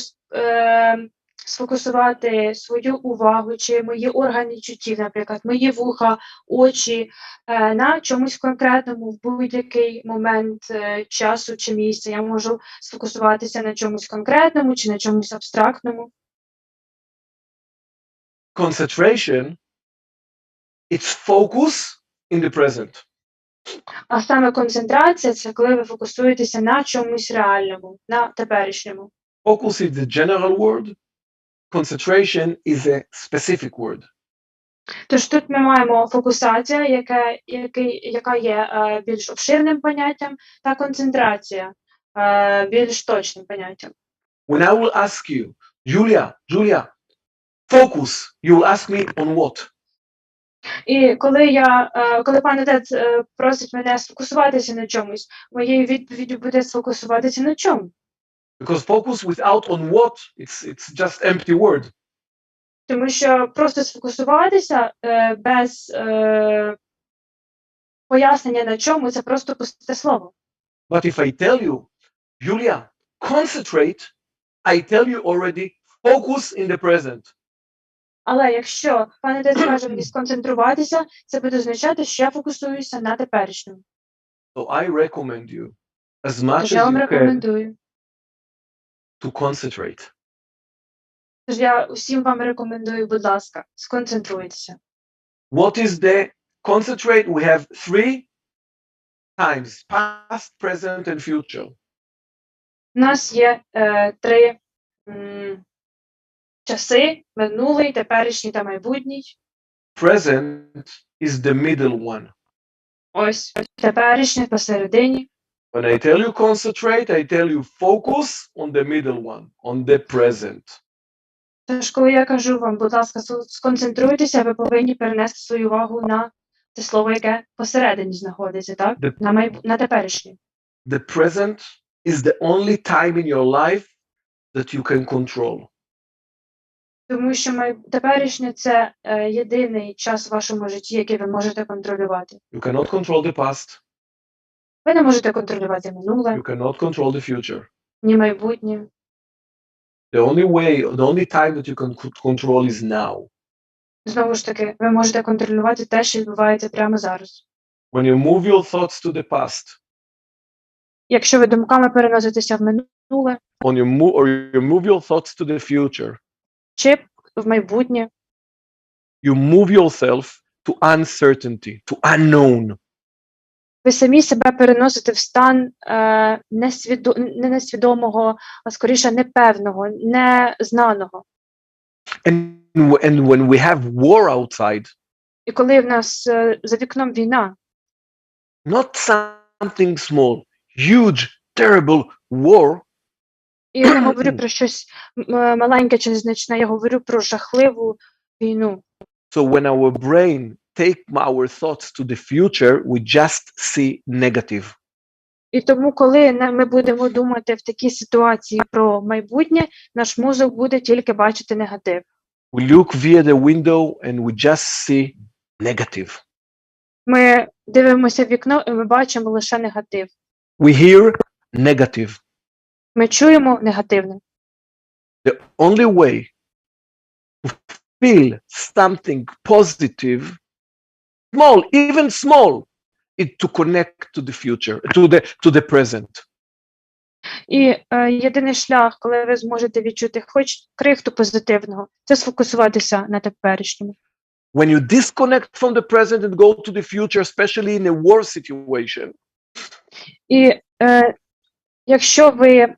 сфокусувати свою увагу чи мої органи чуттів, наприклад, мої вуха, очі на чомусь конкретному в будь-який момент часу чи місця. Я можу сфокусуватися на чомусь конкретному чи на чомусь абстрактному. Concentration, it's focus in the present. А саме концентрація – це коли ви фокусуєтеся на чомусь реальному, на теперішньому. Focus is the general word. Concentration is a specific word. Тож тут ми маємо фокусація, яка є більш обширним поняттям, та концентрація більш точним поняттям. When I will ask you, Julia, focus, you will ask me on what? І коли пан Одед просить мене сфокусуватися на чомусь, моєю відповіддю буде сфокусуватися на чому? Because focus without on what, it's just empty word. Тому що просто сфокусуватися без пояснення на чому – це просто пусте слово. But if I tell you, Julia, concentrate, I tell you already, focus in the present. Але якщо пан Одед скаже мені сконцентруватися, це буде означати, що я фокусуюся на теперішньому. So I recommend you, as much Тож as я вам you can, рекомендую. to concentrate. Тож я усім вам рекомендую, будь ласка, сконцентруйтеся. What is the concentrate? We have 3 times, past, present, and future. У нас є 3 часи: минулий, теперішній та майбутній. Present is the middle one. Ось теперішній посередині. When I tell you concentrate, I tell you focus on the middle one, on the present. Тож, коли я кажу вам, будь ласка, сконцентруйтеся, ви повинні перенести свою увагу на те слово, яке посередині знаходиться, так? На теперішнє. The present is the only time in your life that you can control. Тому що теперішнє – це єдиний час в вашому житті, який ви можете контролювати. You cannot control the past. Ви не можете контролювати минуле, You cannot control the future. ні майбутнє. The only time that you can control is now. Знову ж таки, ви можете контролювати те, що відбувається прямо зараз. When you move your thoughts to the past, Якщо ви думками переноситеся в минуле, or you move your thoughts to the future, чи в майбутнє, you move yourself to uncertainty, to unknown. ви самі себе переносите в стан не несвідомого, а скоріше непевного, незнаного. And when we have war outside, І коли в нас за вікном війна, not something small, huge, terrible war, і я не говорю про щось маленьке чи незначне, я говорю про жахливу війну. so when our brain take our thoughts to the future, we just see negative. І тому, коли ми будемо думати в такій ситуації про майбутнє, наш мозок буде тільки бачити негатив. We look via the window and we just see negative. Ми дивимося в вікно і ми бачимо лише негатив. We hear negative. Ми чуємо негативне. The only way to feel something positive, small, even small, is to connect to the future, to the present. І єдиний шлях, коли ви зможете відчути хоч крихту позитивного, це сфокусуватися на теперішньому. When you disconnect from the present and go to the future, especially in a war situation, І якщо ви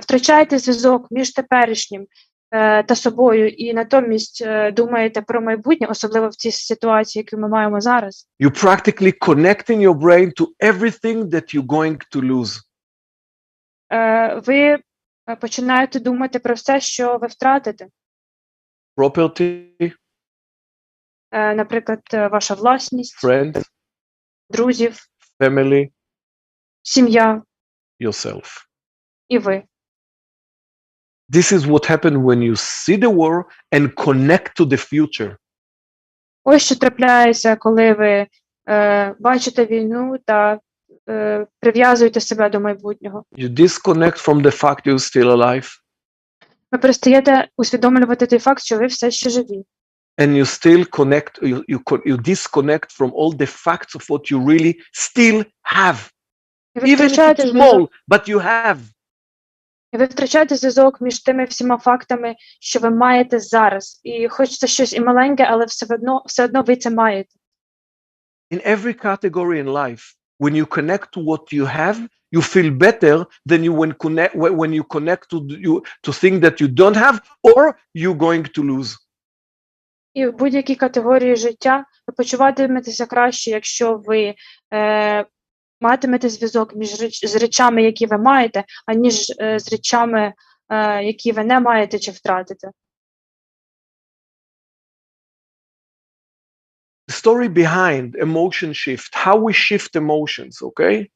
втрачаєте зв'язок між теперішнім та собою і натомість думаєте про майбутнє, особливо в цій ситуації, яку ми маємо зараз, you practically connect in your brain to everything that you're going to lose. Ви починаєте думати про все, що ви втратите. Property, Наприклад, ваша власність, friends, друзів, family, сім'я yourself. і ви. This is what happened when you see the war and connect to the future. Ось що трапляється, коли ви бачите війну та прив'язуєте себе до майбутнього. You disconnect from the fact you're still alive. Ви перестаєте усвідомлювати той факт, що ви все ще живі. And you still connect, you disconnect from all the facts of what you really still have. І ви Even if втрачаєте it's зв'язок, small, but you have. і ви втрачаєте зв'язок між тими всіма фактами, що ви маєте зараз. І хоч це щось і маленьке, але все одно ви це маєте. In every category in life, when you connect to what you have, you feel better than you when you connect to things that you don't have or you're going to lose. І в будь-якій категорії життя ви почуватиметеся краще, якщо ви матимете зв'язок з речами, які ви маєте, аніж з речами, які ви не маєте чи втратите. The story behind emotion shift, how we shift emotions, okay?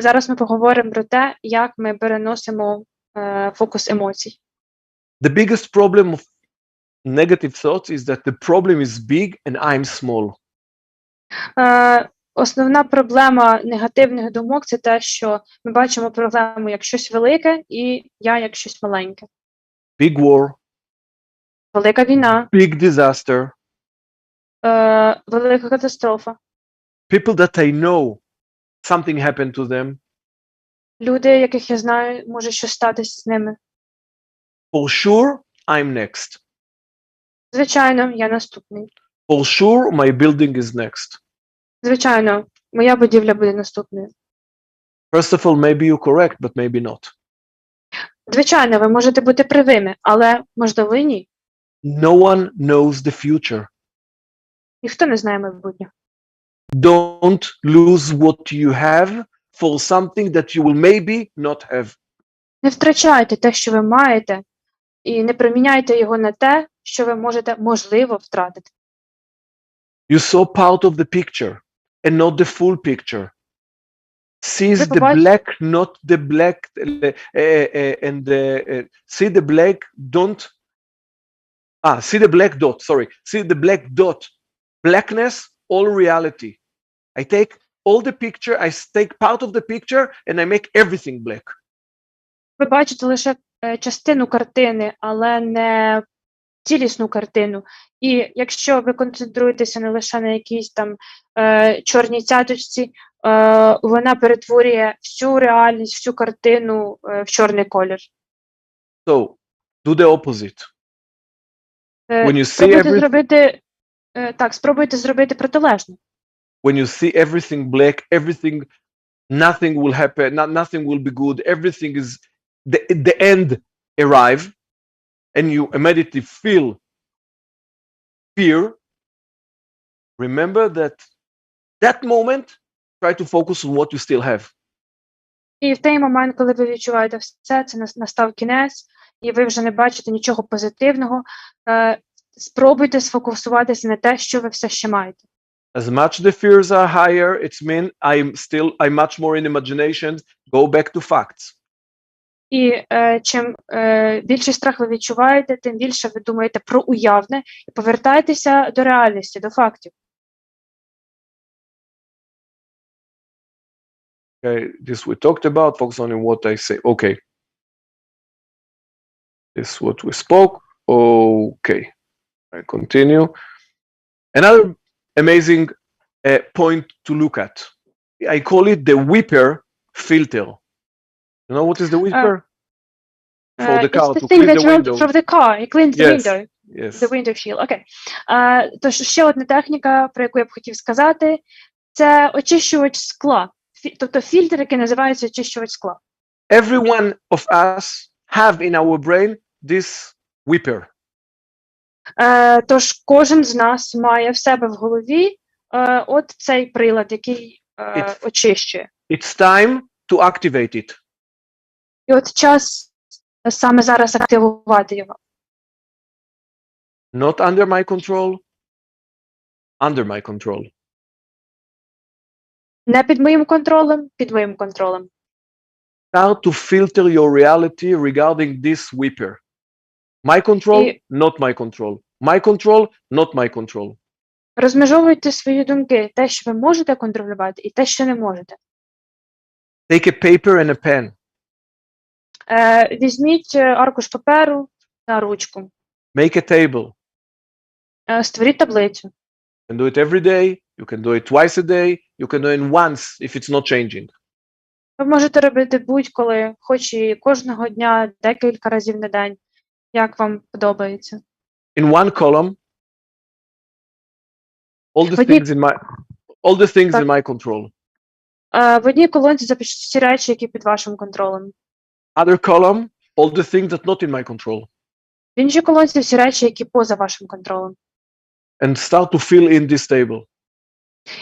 Зараз ми поговоримо про те, як ми переносимо фокус емоцій. The biggest problem of negative thoughts is that the problem is big and I'm small. Основна проблема негативних думок – це те, що ми бачимо проблему як щось велике і я як щось маленьке. Big war, Велика війна, big disaster, велика катастрофа. people that I know, something happened to them. Люди, яких я знаю, може щось статися з ними. For sure, I'm next. Звичайно, я наступний. For sure, my building is next. Звичайно, моя будівля буде наступною. First of all, maybe you're correct, but maybe not. Звичайно, ви можете бути правими, але, можливо, і ні. No one knows the future. Ніхто не знає майбутнє. Don't lose what you have for something that you will maybe not have. Не втрачайте те, що ви маєте, і не приміняйте його на те, що ви можете, можливо, втратити. You saw part of the picture and not the full picture. Sees Ви the побачите- black, not the black, and see the black, don't. See the black dot, sorry. See the black dot. Blackness, all reality. I take all the picture, I take part of the picture and I make everything black. Ви бачите лише частину картини, але не цілісну картину. І якщо ви концентруєтеся не лише на якійсь там чорній цяточці, вона перетворює всю реальність, всю картину в чорний колір. So, do the opposite. When you see Спробуйте зробити протилежне. When you see everything black, everything, nothing will happen, nothing will be good, everything is, the end arrive, and you immediately feel fear, remember that moment, try to focus on what you still have. І в той момент, коли ви відчуваєте все, це настав кінець, і ви вже не бачите нічого позитивного, спробуйте сфокусуватися на те, що ви все ще маєте. As much the fears are higher, it's mean I'm much more in imagination, go back to facts. І чим більший страх ви відчуваєте, тим більше ви думаєте про уявне і повертайтеся до реальності, до фактів. Okay, this we talked about, focus on what I say. Okay. This is what we spoke. Okay. I continue. Another amazing point to look at. I call it the whipper filter. You know what is the whipper? For the car, It's to the thing clean that the runs window. from the car. It cleans the Yes. window. Yes. The window shield. Okay. Тож ще одна техніка, про яку я б хотів сказати, це очищувач скла. Тобто фільтр, який називається очищувач скла. Every one of us have in our brain this whipper. Тож кожен з нас має в себе в голові от цей прилад, який очищує. It's time to activate it. І от час саме зараз активувати його. Not under my control, under my control. Не під моїм контролем, під моїм контролем. Start to filter your reality regarding this whipper. My control, not my control. My control, not my control. Розмежовуйте свої думки, те, що ви можете контролювати, і те, що не можете. Take a paper and a pen. Візьміть аркуш паперу та ручку. Make a table. Створіть таблицю. You can do it every day. You can do it twice a day. You can do it once if it's not changing. Ви можете робити будь-коли, хоч і кожного дня, декілька разів на день, як вам подобається. In one column, all the В одній- things in my control. В одній колонці запишіть всі речі, які під вашим контролем. Other column, all the things that not in my control. В іншій колонці всі речі, які поза вашим контролем. And start to fill in this table.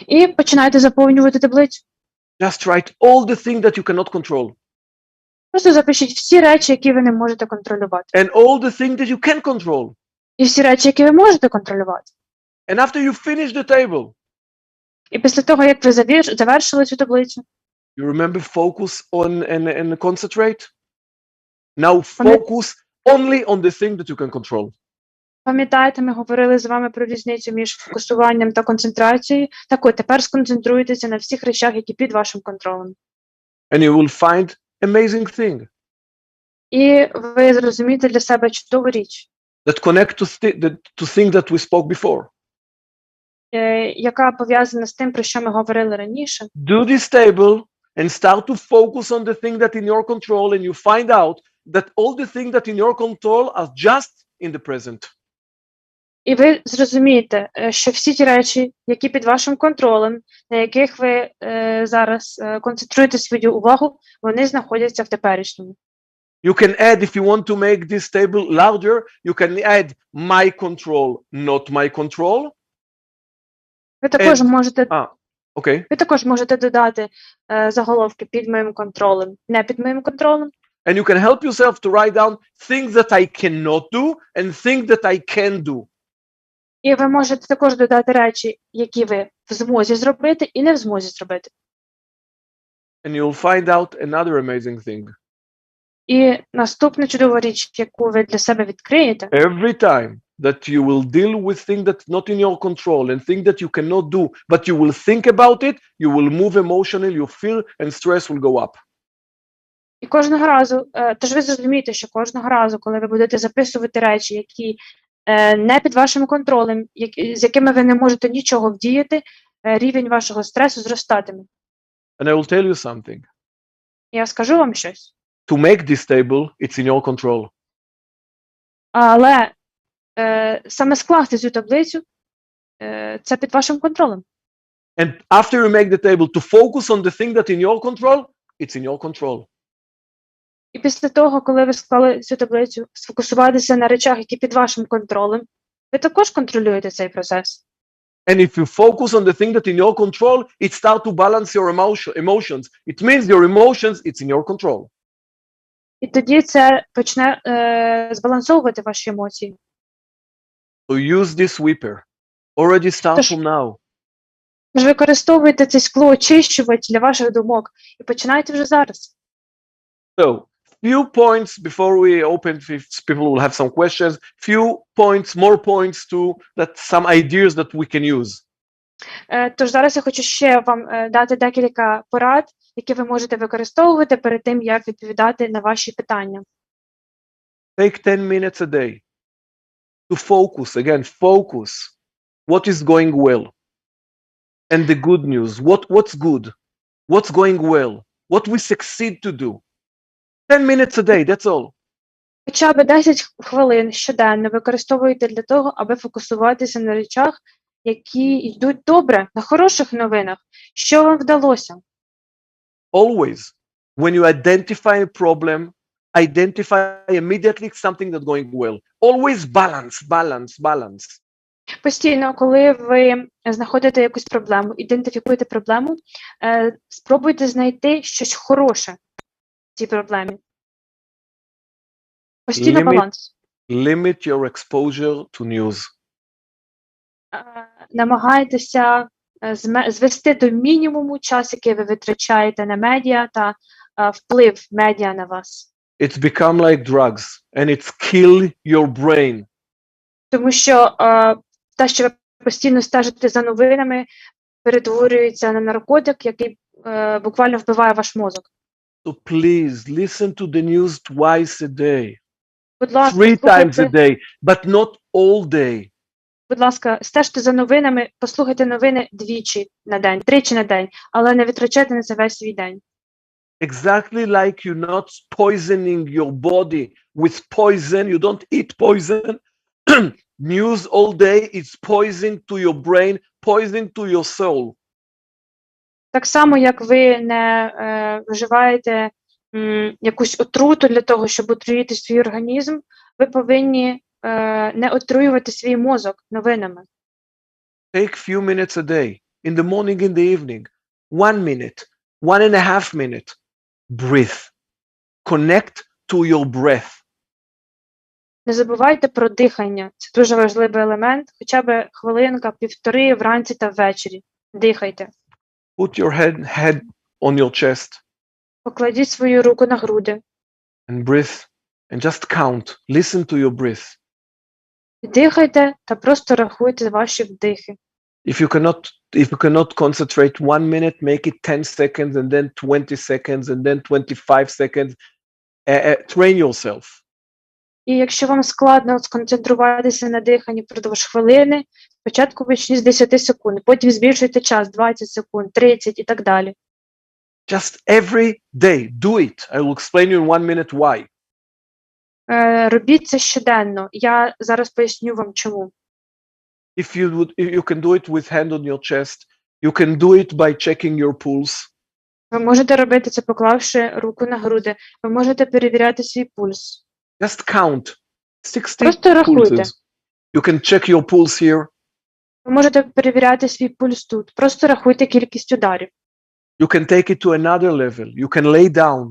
І починайте заповнювати таблицю. Just write all the things that you cannot control. Просто запишіть всі речі, які ви не можете контролювати. And all the things that you can control. І всі речі, які ви можете контролювати. And after you finish the table, І після того, як ви завершили цю таблицю, you remember focus on and concentrate. Now focus only on the thing that you can control. пам'ятаєте, ми говорили з вами про різницю між фокусуванням та концентрацією. Так от, тепер сконцентруйтеся на всіх речах, які під вашим контролем. And you will find amazing thing І ви зрозумієте для себе чудову річ, that connect to things that we spoke before. яка пов'язана з тим, про що ми говорили раніше. Do this table and start to focus on the thing that in your control, and you find out that all the things that in your control are just in the present. І ви зрозумієте, що всі ті речі, які під вашим контролем, на яких ви зараз концентруєте свою увагу, вони знаходяться в теперішньому. You can add, if you want to make this table larger, you can add my control, not my control. Ви також можете, Okay. ви також можете додати заголовки під моїм контролем, не під моїм контролем. And you can help yourself to write down things that I cannot do and things that I can do. І ви можете також додати речі, які ви в змозі зробити і не в змозі зробити. And you'll find out another amazing thing. І наступна чудова річ, яку ви для себе відкриєте, Every time that you will deal with things that not in your control and things that you cannot do, but you will think about it, you will move emotionally, you feel, and stress will go up. і кожного разу, тож ви зрозумієте, що кожного разу, коли ви будете записувати речі, які не під вашим контролем, з якими ви не можете нічого вдіяти, рівень вашого стресу зростатиме. And I will tell you something. Я скажу вам щось. To make this table, it's in your control. Але саме скласти цю таблицю, це під вашим контролем. And after you make the table, to focus on the thing that in your control, it's in your control. І після того, коли ви склали цю таблицю, сфокусуватися на речах, які під вашим контролем, ви також контролюєте цей процес. And if you focus on the thing that in your control, it starts to balance your emotions. It means your emotions, it's in your control. І тоді це почне збалансовувати ваші емоції. So use this whipper. Already start from now. Тож використовуйте цей склоочищувач для ваших думок і починайте вже зараз. So, few points before we open, if people will have some questions, few points, more points to that, some ideas that we can use. Тож зараз я хочу ще вам дати декілька порад, які ви можете використовувати перед тим, як відповідати на ваші питання. Take 10 minutes a day to focus, again, focus. What is going well? And the good news, what's good? What's going well? What we succeed to do? 10 minutes a day, that's all. Хоча б 10 хвилин щоденно використовуйте для того, аби фокусуватися на речах, які йдуть добре, на хороших новинах. Що вам вдалося? Always, when you identify a problem, identify immediately something that's going well. Always balance, balance, balance. Постійно, коли ви знаходите якусь проблему, ідентифікуєте проблему, спробуйте знайти щось хороше в цій проблемі. Постійно баланс. Limit your exposure to news. Намагайтеся звести до мінімуму час, який ви витрачаєте на медіа та вплив медіа на вас. It's become like drugs and it's kill your brain. Тому що те, що ви постійно стежите за новинами, перетворюється на наркотик, який буквально вбиває ваш мозок. So please listen to the news twice a day, Будь ласка, 3 times a слухайте, day, but not all day. будь ласка, стежте за новинами, послухайте новини двічі на день, тричі на день, але не витрачайте на це весь свій день. Exactly like you're not poisoning your body with poison, you don't eat poison. News all day, it's poison to your brain, poison to your soul. Так само, як ви не вживаєте якусь отруту для того, щоб отруїти свій організм, ви повинні не отруювати свій мозок новинами. Take few minutes a day, in the morning, in the evening, 1 minute, 1.5 minutes. Breathe. Connect to your breath. Не забувайте про дихання. Це дуже важливий елемент. Хоча б хвилинка, півтори вранці та ввечері. Дихайте. Put your head on your chest Покладіть свою руку на груди. and breathe and just count. Listen to your breath. Дихайте та просто рахуйте ваші вдихи. If you cannot concentrate 1 minute, make it 10 seconds and then 20 seconds and then 25 seconds. Train yourself. І якщо вам складно сконцентруватися на диханні впродовж хвилини, спочатку почніть з 10 секунд, потім збільшуйте час 20 секунд, 30 і так далі. Just every day, do it. I will explain you in 1 minute why. Робіть це щоденно. Я зараз поясню вам чому. If you can do it with hand on your chest, you can do it by checking your pulse. Ви можете робити це, поклавши руку на груди. Ви можете перевіряти свій пульс. Just count 60 Просто рахуйте. pulses. You can check your pulse here. Ви можете перевіряти свій пульс тут. Просто рахуйте кількість ударів. You can take it to another level. You can lay down.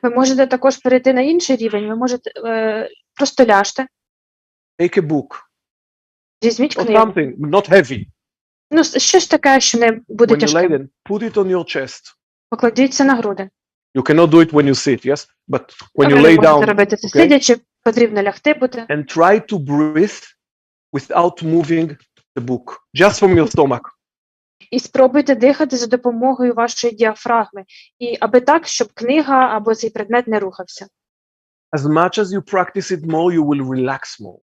Ви можете також перейти на інший рівень. Ви можете просто ляжте. Take a book Візьміть or книгу. something, not heavy. Ну, щось таке, що не буде When you lay тяжким. down, put it on your chest. Покладіться на груди. You cannot do it when you sit, yes? But when you Ви lay можете down, робити це okay? сидячи, потрібно лягти бути. And try to breathe without moving the book, just from your stomach. І спробуйте дихати за допомогою вашої діафрагми. І аби так, щоб книга або цей предмет не рухався. As much as you practice it more, you will relax more.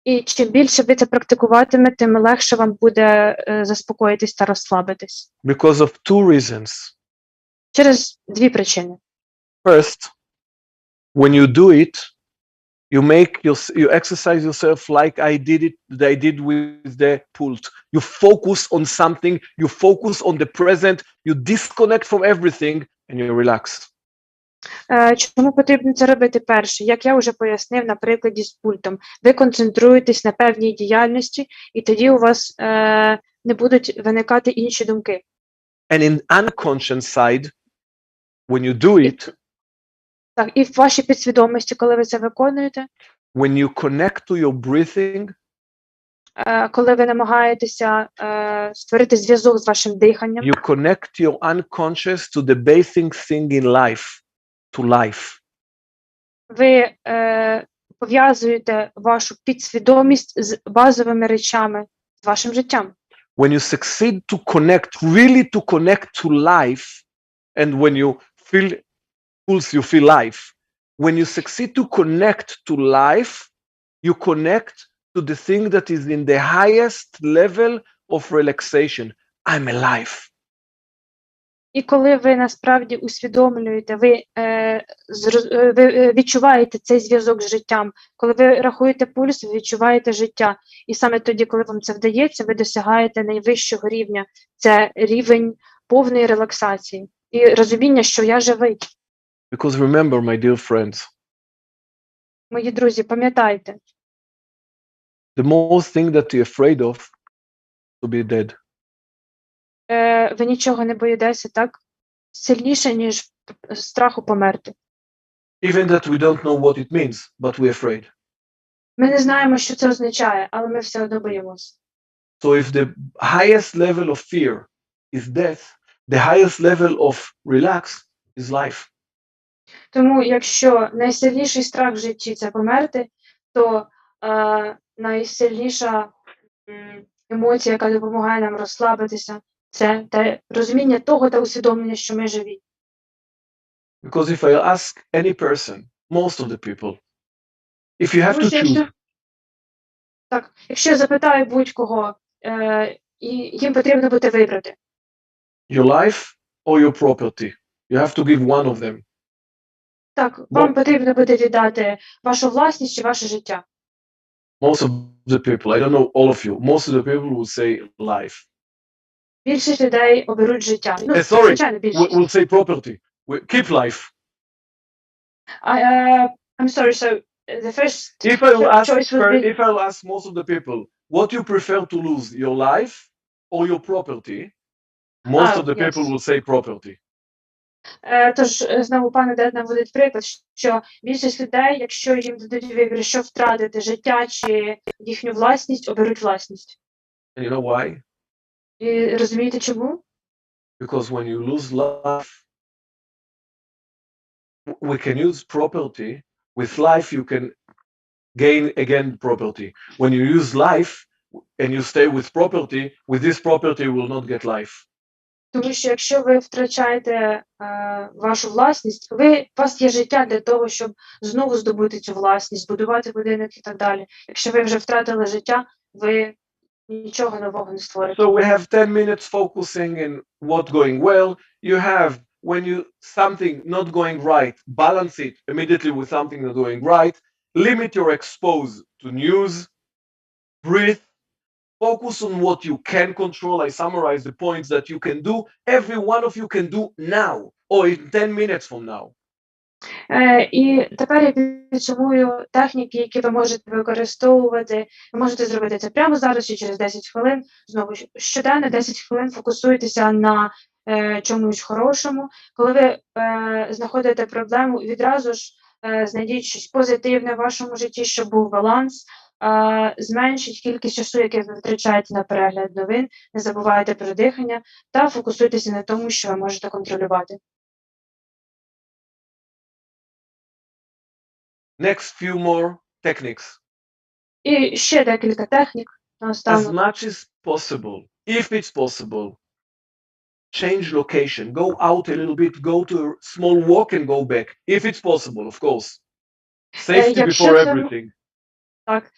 І чим більше ви це практикуватимете, тим легше вам буде заспокоїтись та розслабитись. Because of two reasons. Через дві причини. First, when you do it, you exercise yourself like I did with the pult. You focus on something, you focus on the present, you disconnect from everything, and you relax. Чому потрібно це робити перше? Як я вже пояснив на прикладі з пультом. Ви концентруєтесь на певній діяльності, і тоді у вас не будуть виникати інші думки. And in unconscious side, when you do it, Так, і в вашій підсвідомості, коли ви це виконуєте, when you connect to your breathing, коли ви намагаєтеся створити зв'язок з вашим диханням, you connect your unconscious to the basic thing in life, to life. ви пов'язуєте вашу підсвідомість з базовими речами, з вашим життям. When you succeed to connect, really to connect to life, and when you feel pulse, you feel life. When you succeed to connect to life, you connect to the thing that is in the highest level of relaxation. I'm alive. І коли ви насправді усвідомлюєте, ви відчуваєте цей зв'язок з життям, коли ви рахуєте пульс, ви відчуваєте життя. І саме тоді, коли вам це вдається, ви досягаєте найвищого рівня. Це рівень повної релаксації і розуміння, що я живий. Because remember, my dear friends, Мої друзі, пам'ятайте, the most thing that you're afraid of to be dead. Ви нічого не боїтеся так сильніше, ніж страху померти. Even that we don't know what it means, but we're afraid. Ми не знаємо, що це означає, але ми все одно боїмося. So if the highest level of fear is death, the highest level of relax is life. Тому, якщо найсильніший страх в житті – це померти, то найсильніша емоція, яка допомагає нам розслабитися, це те розуміння того та усвідомлення, що ми живі. Because if I ask any person, most of the people, if you have Тому to що choose, якщо я запитаю будь-кого, і їм потрібно буде вибрати your life or your property, you have to give one of them. так, вам потрібно буде віддати вашу власність чи ваше життя. Most of the people, I don't know all of you, most of the people will say life. Більшість людей оберуть життя. Ну, Sorry, звичайно, більшість. we'll say property. Keep life. I'm sorry, so the first If I will ask, choice would be... if I will ask most of the people, what you prefer to lose, your life or your property, most of the yes. people will say property. Тож, знову пан Одед наводить приклад, що більшість людей, якщо їм дадуть вибір, що втратити, життя чи їхню власність, оберуть власність. And you know why? І розумієте чому? Because when you lose life, we can use property. With life, you can gain again property. When you use life and you stay with property, with this property, you will not get life. Тому що якщо ви втрачаєте вашу власність, у вас є життя для того, щоб знову здобути цю власність, будувати будинок і так далі. Якщо ви вже втратили життя, ви нічого нового не створите. So we have 10 minutes focusing in what going well. You have, when you something not going right, balance it immediately with something not going right. Limit your expose to news. Breathe. Focus on what you can control. I summarize the points that you can do. Every one of you can do now or in 10 minutes from now. І тепер я підсумую техніки, які ви можете використовувати. Ви можете зробити це прямо зараз чи через 10 хвилин. Знову щоденно 10 хвилин фокусуйтеся на чомусь хорошому. Коли ви знаходите проблему, відразу ж знайдіть щось позитивне в вашому житті, щоб був баланс. Зменшіть кількість часу, яке ви витрачаєте на перегляд новин, не забувайте про дихання та фокусуйтеся на тому, що ви можете контролювати. Next few more techniques. І ще декілька технік As наостанок. much as possible, if it's possible, change location. Go out a little bit, go to a small walk and go back. If it's possible, of course. Safety Якщо before це- everything. Так,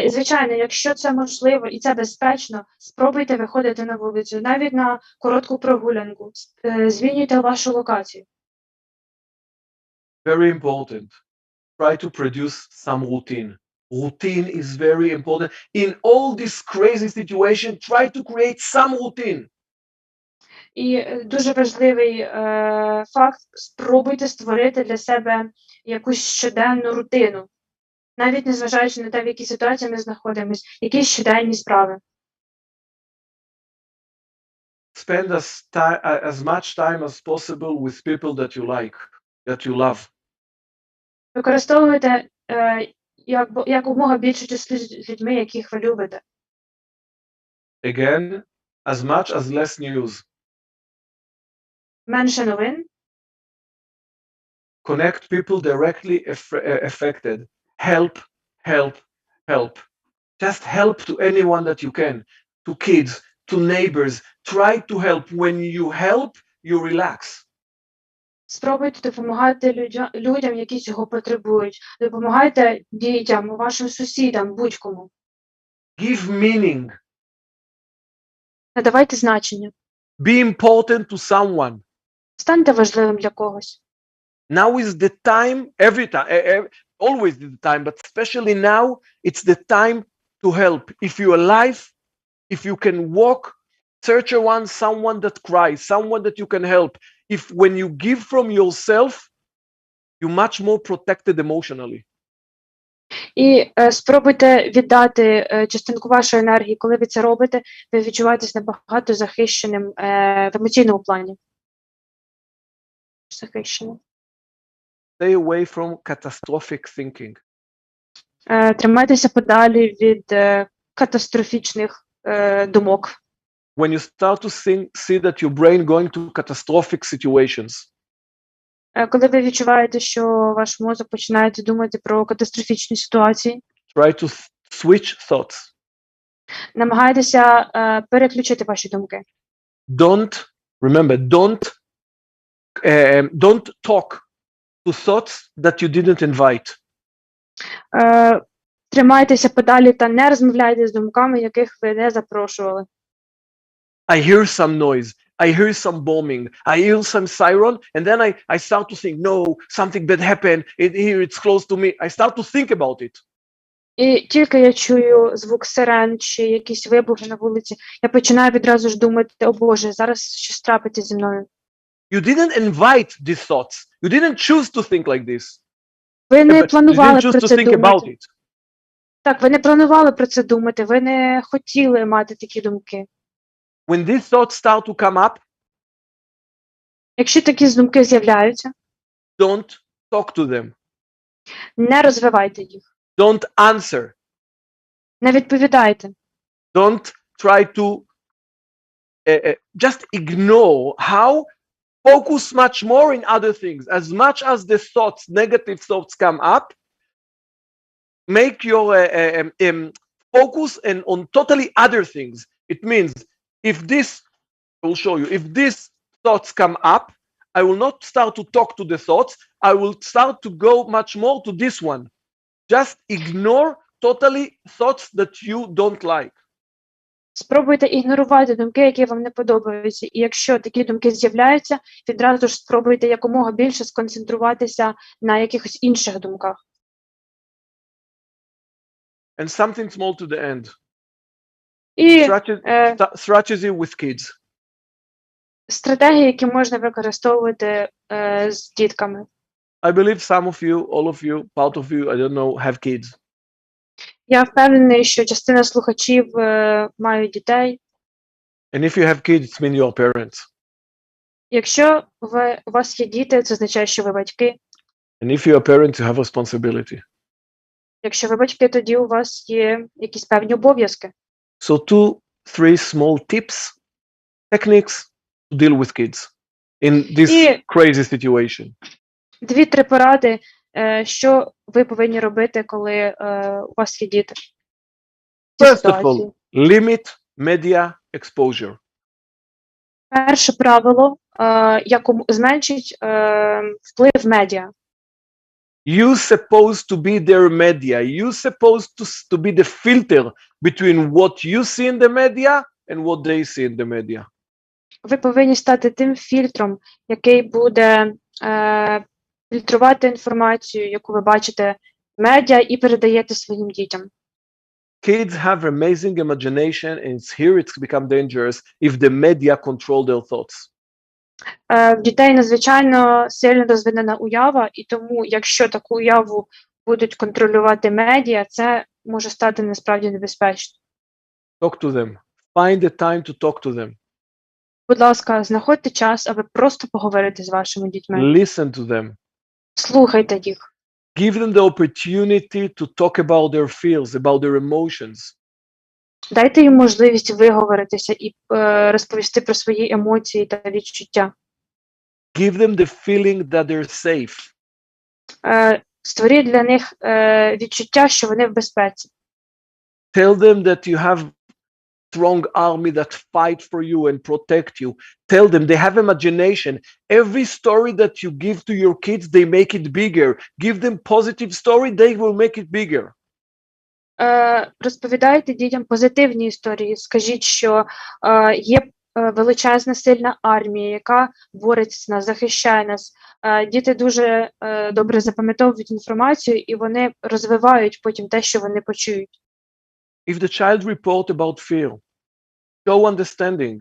звичайно, якщо це можливо і це безпечно, спробуйте виходити на вулицю, навіть на коротку прогулянку. Змінюйте вашу локацію. Very important. Try to produce some routine. Routine is very important. In all this crazy situation, try to create some routine. І дуже важливий факт – спробуйте створити для себе якусь щоденну рутину. Навіть незважаючи на те, в якій ситуації ми знаходимося, якісь щоденні справи. Spend as much time as possible with people that you like, that you love. Використовуйте якомога більше часу з людьми, яких ви любите. Again, as much as less news. Менше новин. Connect people directly affected. Help, help, help. Just help to anyone that you can. To kids, to neighbors. Try to help. When you help, you relax. Спробуйте допомагати людям, які цього потребують. Допомагайте дітям, вашим сусідам, будь-кому. Give meaning. Надавайте значення. Be important to someone. Станьте важливим для когось. Now is the time, every time, always the time, but especially now, it's the time to help. If you're alive, if you can walk, search around someone that cries, someone that you can help. If when you give from yourself, you're much more protected emotionally. І спробуйте віддати частинку вашої енергії. Коли ви це робите, ви відчуваєтесь набагато захищеним в емоційному плані. Захищеним. Stay away from catastrophic thinking. Тримайтеся подалі від катастрофічних думок. When you start to see that your brain going to catastrophic situations, Коли ви відчуваєте, що ваш мозок починає думати про катастрофічні ситуації, try to switch thoughts. намагайтеся переключити ваші думки. Don't talk to thoughts that you didn't invite. Тримайтеся подалі та не розмовляйте з думками, яких ви не запрошували. I hear some noise. I hear some bombing. I hear some siren, and then I start to think, no, something bad happened. Here it's close to me. I start to think about it. І тільки я чую звук сирен чи якісь вибухи на вулиці, я починаю відразу ж думати, о Боже, зараз щось трапиться зі мною. You didn't invite these thoughts. You didn't choose to think like this. Ви не But you планували didn't choose про to це think about думати. it. Так, ви не планували про це думати, ви не хотіли мати такі думки. When these thoughts start to come up, Якщо такі думки з'являються, don't talk to them. не розвивайте їх, Don't answer. не відповідайте. Don't try to just ignore how focus much more in other things. As much as the thoughts, negative thoughts come up, make your focus on totally other things. It means if this, I will show you, if these thoughts come up, I will not start to talk to the thoughts. I will start to go much more to this one. Just ignore totally thoughts that you don't like. Спробуйте ігнорувати думки, які вам не подобаються. І якщо такі думки з'являються, відразу ж спробуйте якомога більше сконцентруватися на якихось інших думках. And something small to the end. І Strategy with kids. стратегії, які можна використовувати з дітками. I believe some of you, all of you, part of you, I don't know, have kids. Я впевнений, що частина слухачів мають дітей. And if you have kids, it means you are parents. Якщо у вас є діти, це означає, що ви батьки. And if you are parents, you have responsibility. Якщо ви батьки, тоді у вас є якісь певні обов'язки. So 2-3 small tips, techniques to deal with kids in this crazy situation. 2-3 поради, що ви повинні робити, коли у вас є діти. First of all, limit media exposure. Перше правило, зменшить вплив медіа. You're supposed to be their media. You're supposed to be the filter between what you see in the media and what they see in the media. Ви повинні стати тим фільтром, який буде фільтрувати інформацію, яку ви бачите в медіа, і передаєте своїм дітям. Kids have amazing imagination, and it's become dangerous if the media control their thoughts. В дітей надзвичайно сильно розвинена уява, і тому, якщо таку уяву будуть контролювати медіа, це може стати насправді небезпечно. Talk to them. Find the time to talk to them. Будь ласка, знаходьте час, аби просто поговорити з вашими дітьми. Listen to them. Слухайте їх. Give them the opportunity to talk about their feels, about their emotions. Дайте їм можливість виговоритися і розповісти про свої емоції та відчуття. Give them the feeling that they're safe. Створіть для них відчуття, що вони в безпеці. Tell them that you have strong army that fight for you and protect you. Tell them they have imagination. Every story that you give to your kids, they make it bigger. Give them positive story, they will make it bigger. Розповідайте дітям позитивні історії. Скажіть, що є величезна сильна армія, яка бореться з нас, захищає нас. Діти дуже добре запам'ятовують інформацію, і вони розвивають потім те, що вони почують. If the child report about fear, show understanding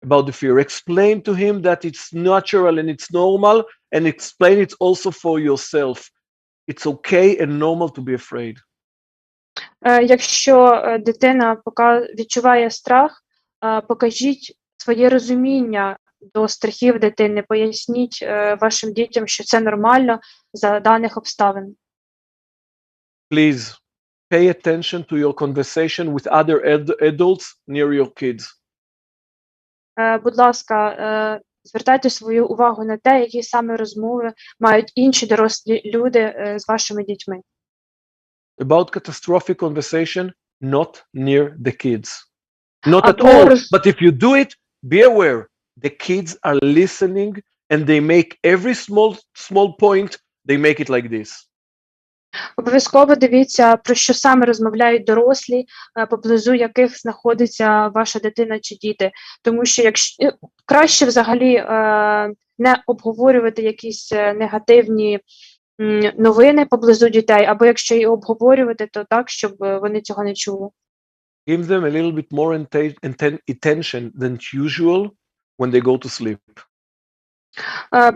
about the fear. Explain to him that it's natural and it's normal, and explain it also for yourself. It's okay and normal to be afraid. Якщо дитина відчуває страх, покажіть своє розуміння до страхів дитини, поясніть вашим дітям, що це нормально за даних обставин. Please pay attention to your conversation with other adults near your kids. Будь ласка, звертайте свою увагу на те, які саме розмови мають інші дорослі люди з вашими дітьми. About catastrophic conversation, not near the kids. Not at all, but if you do it, be aware. The kids are listening and they make every small point, they make it like this. Обов'язково дивіться, про що саме розмовляють дорослі, поблизу яких знаходиться ваша дитина чи діти. Тому що якщо краще взагалі не обговорювати якісь негативні новини поблизу дітей, або якщо і обговорювати, то так, щоб вони цього не чули. Give them a little bit more attention than usual when they go to sleep.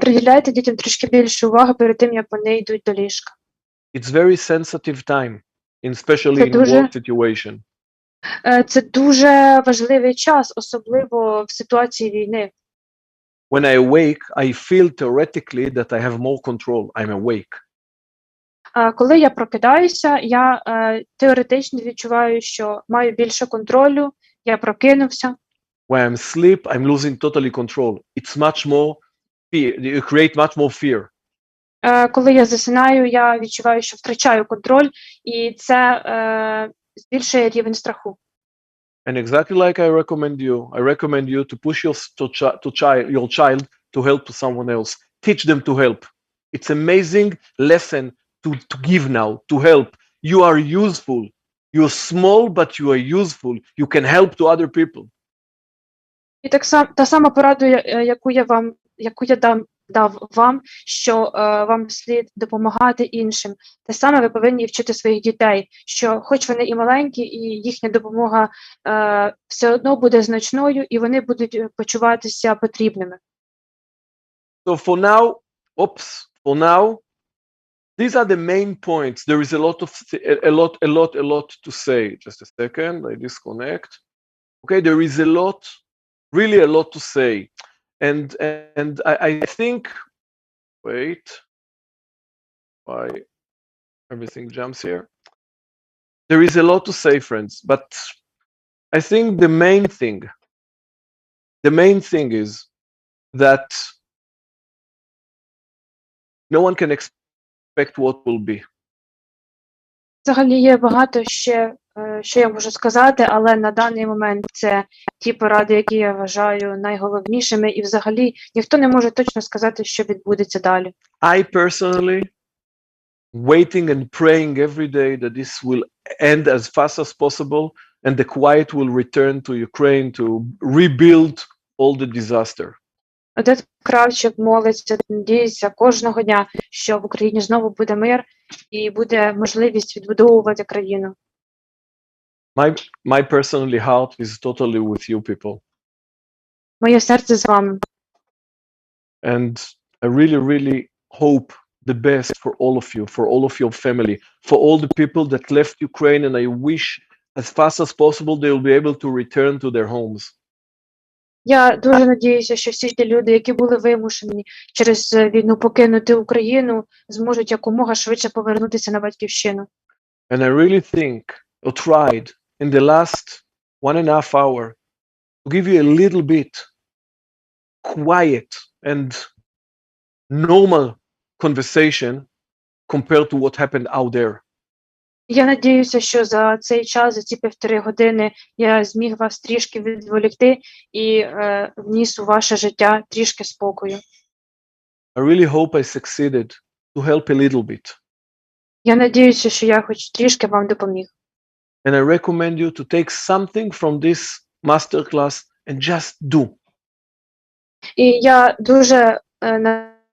Приділяйте дітям трішки більше уваги перед тим, як вони йдуть до ліжка. It's very sensitive time, especially in war situation. Це дуже важливий час, особливо в ситуації війни. When I awake, I feel theoretically that I have more control. I'm awake. Коли я прокидаюся, я теоретично відчуваю, що маю більше контролю, я прокинувся. When I'm asleep, I'm losing totally control. It's much more fear. You create much more fear. Коли я засинаю, я відчуваю, що втрачаю контроль, і це збільшує рівень страху. And exactly like I recommend you to push your child to help to someone else. Teach them to help. It's amazing lesson to give now, to help. You are useful. You're small, but you are useful. You can help to other people. І так само та сама порада, яку я дав вам, що вам слід допомагати іншим. Те саме ви повинні вчити своїх дітей, що хоч вони і маленькі, і їхня допомога все одно буде значною, і вони будуть почуватися потрібними. So for now, these are the main points. There is a lot to say. Just a second, I disconnect. Okay, there is really a lot to say. And I think, wait, why everything jumps here? There is a lot to say, friends, but I think the main thing is that no one can expect what will be. Взагалі є багато ще, що я можу сказати, але на даний момент це ті поради, які я вважаю найголовнішими, і взагалі ніхто не може точно сказати, що відбудеться далі. I personally waiting and praying every day that this will end as fast as possible and the quiet will return to Ukraine to rebuild all the disaster. Одед Кравтчік молиться, надіється кожного дня, що в Україні знову буде мир і буде можливість відбудовувати країну. My personally heart is totally with you people. Моє серце з вами. And I really hope the best for all of you, for all of your family, for all the people that left Ukraine, and I wish as fast as possible they will be able to return to their homes. Я дуже надіюся, що всі ті люди, які були вимушені через війну покинути Україну, зможуть якомога швидше повернутися на батьківщину. And I really think, or tried in the last 1.5 hours to give you a little bit quiet and normal conversation compared to what happened out there. Я надіюся, що за цей час, за ці 1,5 години, я зміг вас трішки відволікти і вніс у ваше життя трішки спокою. I really hope I succeeded to help a little bit. Я надіюся, що я хоч трішки вам допоміг. And I recommend you to take something from this masterclass and just do. І я дуже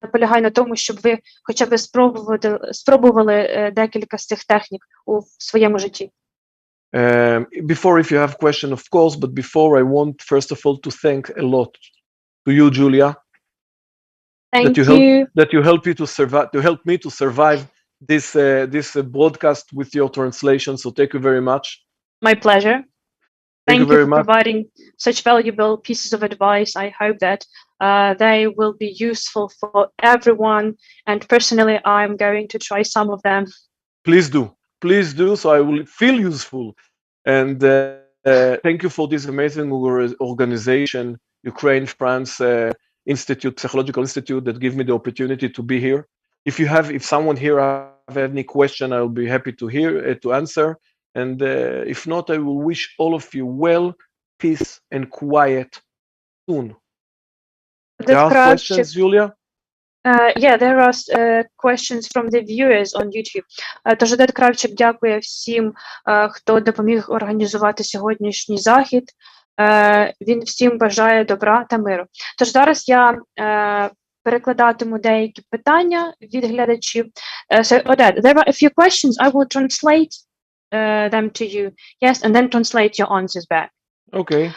наполягаю на тому, щоб ви хоча б спробували декілька з цих технік у своєму житті. Before, if you have question, of course, but before I want, first of all, to thank a lot to you, Julia. Thank you. That you help me to survive this broadcast with your translation. So thank you very much. My pleasure. Thank you very for much. providing such valuable pieces of advice. I hope that they will be useful for everyone. And personally, I'm going to try some of them. Please do. So I will feel useful. And thank you for this amazing organization, Ukraine-France Psychological Institute, that give me the opportunity to be here. If someone here have any question, I'll be happy to answer. And if not, I will wish all of you well, peace and quiet soon. Одед are Кравтчік. questions, Julia? Yeah, there are questions from the viewers on YouTube. Тож Одед Кравтчік дякує всім, хто допоміг організувати сьогоднішній захід. Він всім бажає добра та миру. Тож зараз я перекладатиму деякі питання від глядачів. So, Oded, there are a few questions. I will translate them to you. Yes, and then translate your answers back. Okay.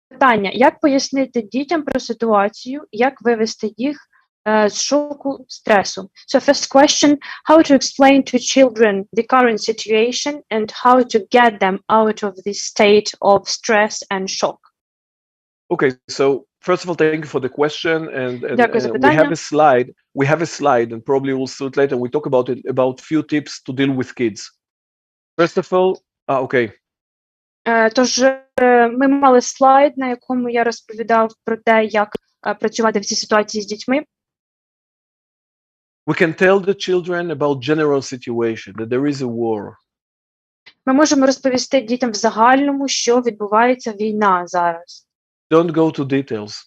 Питання. Як пояснити дітям про ситуацію, як вивести їх з шоку, стресу? So first question, how to explain to children the current situation and how to get them out of this state of stress and shock? Okay, so first of all, thank you for the question, and Дякую за we питання. have a slide. We have a slide, and probably we'll see it later. We talk about it, about few tips to deal with kids. First of all, okay. Тож ми мали слайд, на якому я розповідав про те, як працювати в цій ситуації з дітьми. We can tell the children about general situation, that there is a war. Ми можемо розповісти дітям в загальному, що відбувається війна зараз. Don't go to details.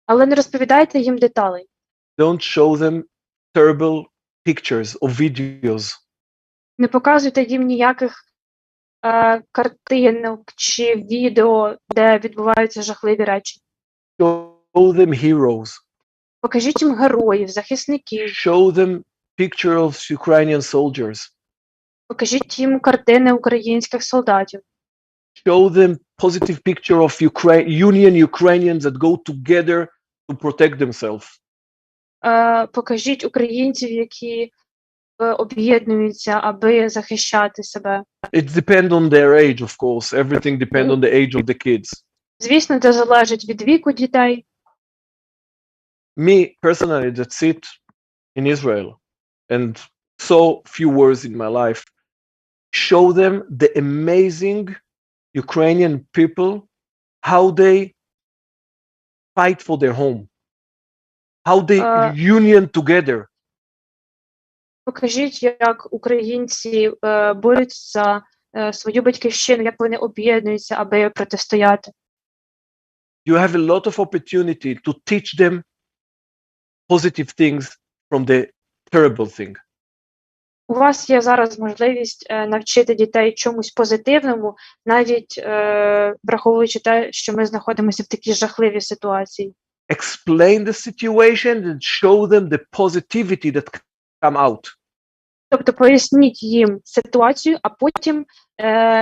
Але не розповідайте їм деталей. Don't show them terrible pictures or videos. Не показуйте їм ніяких картинок чи відео, де відбуваються жахливі речі. Show them heroes. Покажіть їм героїв, захисників. Show them picture of Ukrainian soldiers. Покажіть їм картини українських солдатів. Show them positive picture of Union Ukrainians that go together to protect themselves. Покажіть українців, які об'єднуються, аби захищати себе. It depends on their age, of course. Everything depends on the age of the kids. Звісно, це залежить від віку дітей. Me personally, that sit in Israel and saw few wars in my life, show them the amazing Ukrainian people, how they fight for their home, how they union together. Покажіть, як українці борються за свою батьківщину, як вони об'єднуються, аби протистояти. You have a lot of opportunity to teach them positive things from the terrible thing. У вас є зараз можливість навчити дітей чомусь позитивному, навіть враховуючи те, що ми знаходимося в такій жахливій ситуації. Explain the situation and show them the positivity that come out. Тобто поясніть їм ситуацію, а потім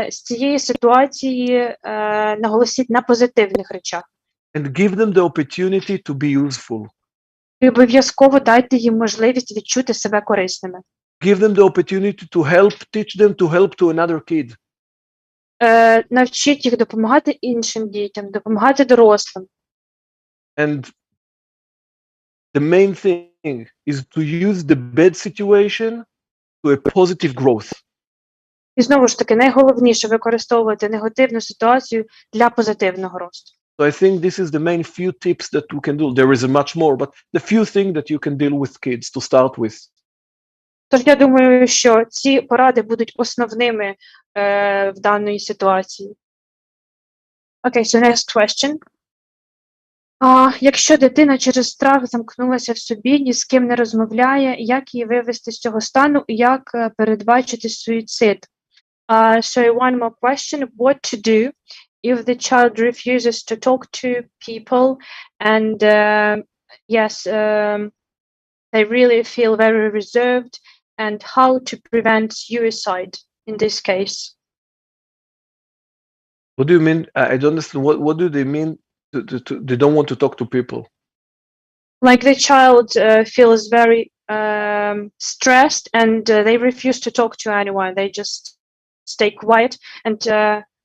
з цієї ситуації наголосіть на позитивних речах. And give them the opportunity to be useful. І обов'язково дайте їм можливість відчути себе корисними. Give them the opportunity to help, teach them to help to another kid. Навчіть їх допомагати іншим дітям, допомагати дорослим. And the main thing is to use the bad situation to a positive growth. І знову ж таки, найголовніше використовувати негативну ситуацію для позитивного росту. So I think this is the main few tips that we can do. There is much more, but the few things that you can deal with kids to start with. Тож я думаю, що ці поради будуть основними в даної ситуації. Okay, so next question. Якщо дитина через страх замкнулася в собі, ні з ким не розмовляє, як її вивести з цього стану і як передбачити суїцид? So one more question, what to do if the child refuses to talk to people and they really feel very reserved, and how to prevent suicide in this case? What do you mean? I don't understand. What do they mean? They don't want to talk to people. Like the child feels very stressed and they refuse to talk to anyone. They just stay quiet. And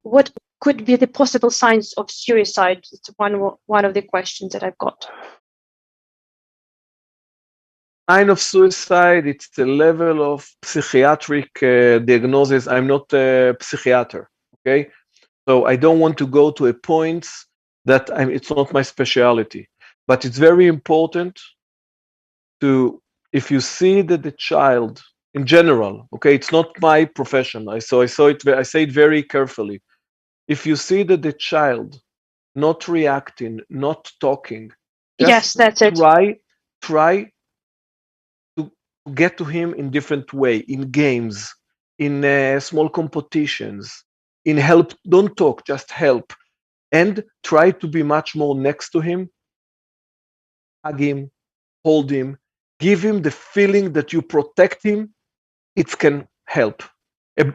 what could be the possible signs of suicide? It's one of the questions that I've got. Sign of suicide, it's the level of psychiatric diagnosis. I'm not a psychiater, okay? So I don't want to go to a point that it's not my specialty. But it's very important to, if you see that the child, in general, okay, it's not my profession. I say it very carefully. If you see that the child not reacting, not talking, Yes, that's it. Try to get to him in different way, in games, in small competitions, in help. Don't talk, just help, and try to be much more next to him. Hug him, hold him, give him the feeling that you protect him. It can help.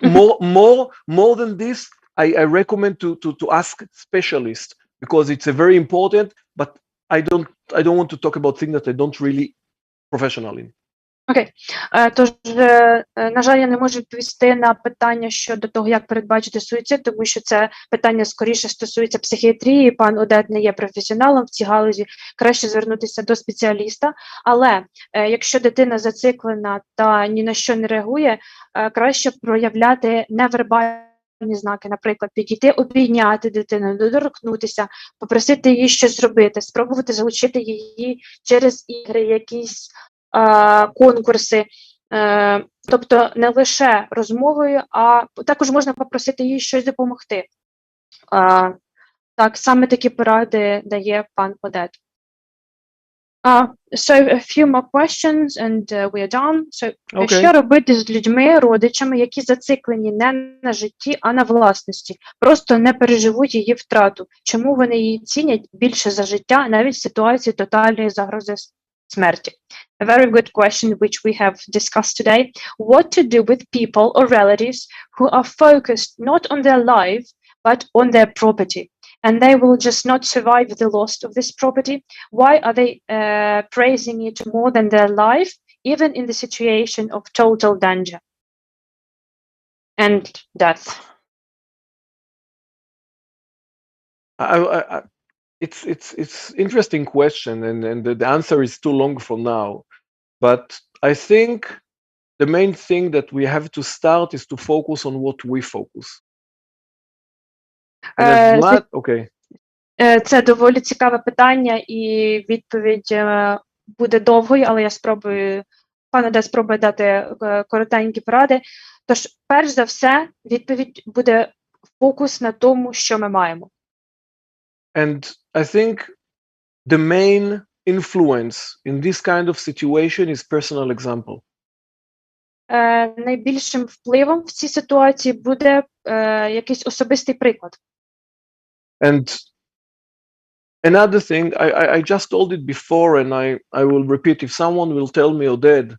More than this, I recommend to ask specialists, because it's a very important, but I don't want to talk about things that I don't really professional in. Окей. Тож, на жаль, я не можу відповісти на питання щодо того, як передбачити суїцид, тому що це питання скоріше стосується психіатрії. Пан Одед не є професіоналом в цій галузі, краще звернутися до спеціаліста. Але якщо дитина зациклена та ні на що не реагує, краще проявляти невербальні знаки, наприклад, підійти, обійняти дитину, доторкнутися, попросити її щось зробити, спробувати залучити її через ігри, якісь конкурси, тобто не лише розмовою, а також можна попросити їй щось допомогти. Так, саме такі поради дає пан Одед. So a few more questions and we are done. So, що робити з людьми, родичами, які зациклені не на житті, а на власності, просто не переживуть її втрату? Чому вони її цінять більше за життя, навіть в ситуації тотальної загрози смерті? A very good question which we have discussed today. What to do with people or relatives who are focused not on their life, but on their property, and they will just not survive the loss of this property? Why are they praising it more than their life, even in the situation of total danger and death? It's interesting question, and the answer is too long from now. But I think the main thing that we have to start is to focus on what we focus. Це доволі цікаве питання, і відповідь буде довгою, але я спробую, пан Одед спробує дати коротенькі поради. Тож, перш за все, відповідь буде фокус на тому, що ми маємо. And I think the main influence in this kind of situation is personal example. Найбільшим впливом в цій ситуації буде якийсь особистий приклад. And another thing, I just told it before, and I will repeat. If someone will tell me, Oded,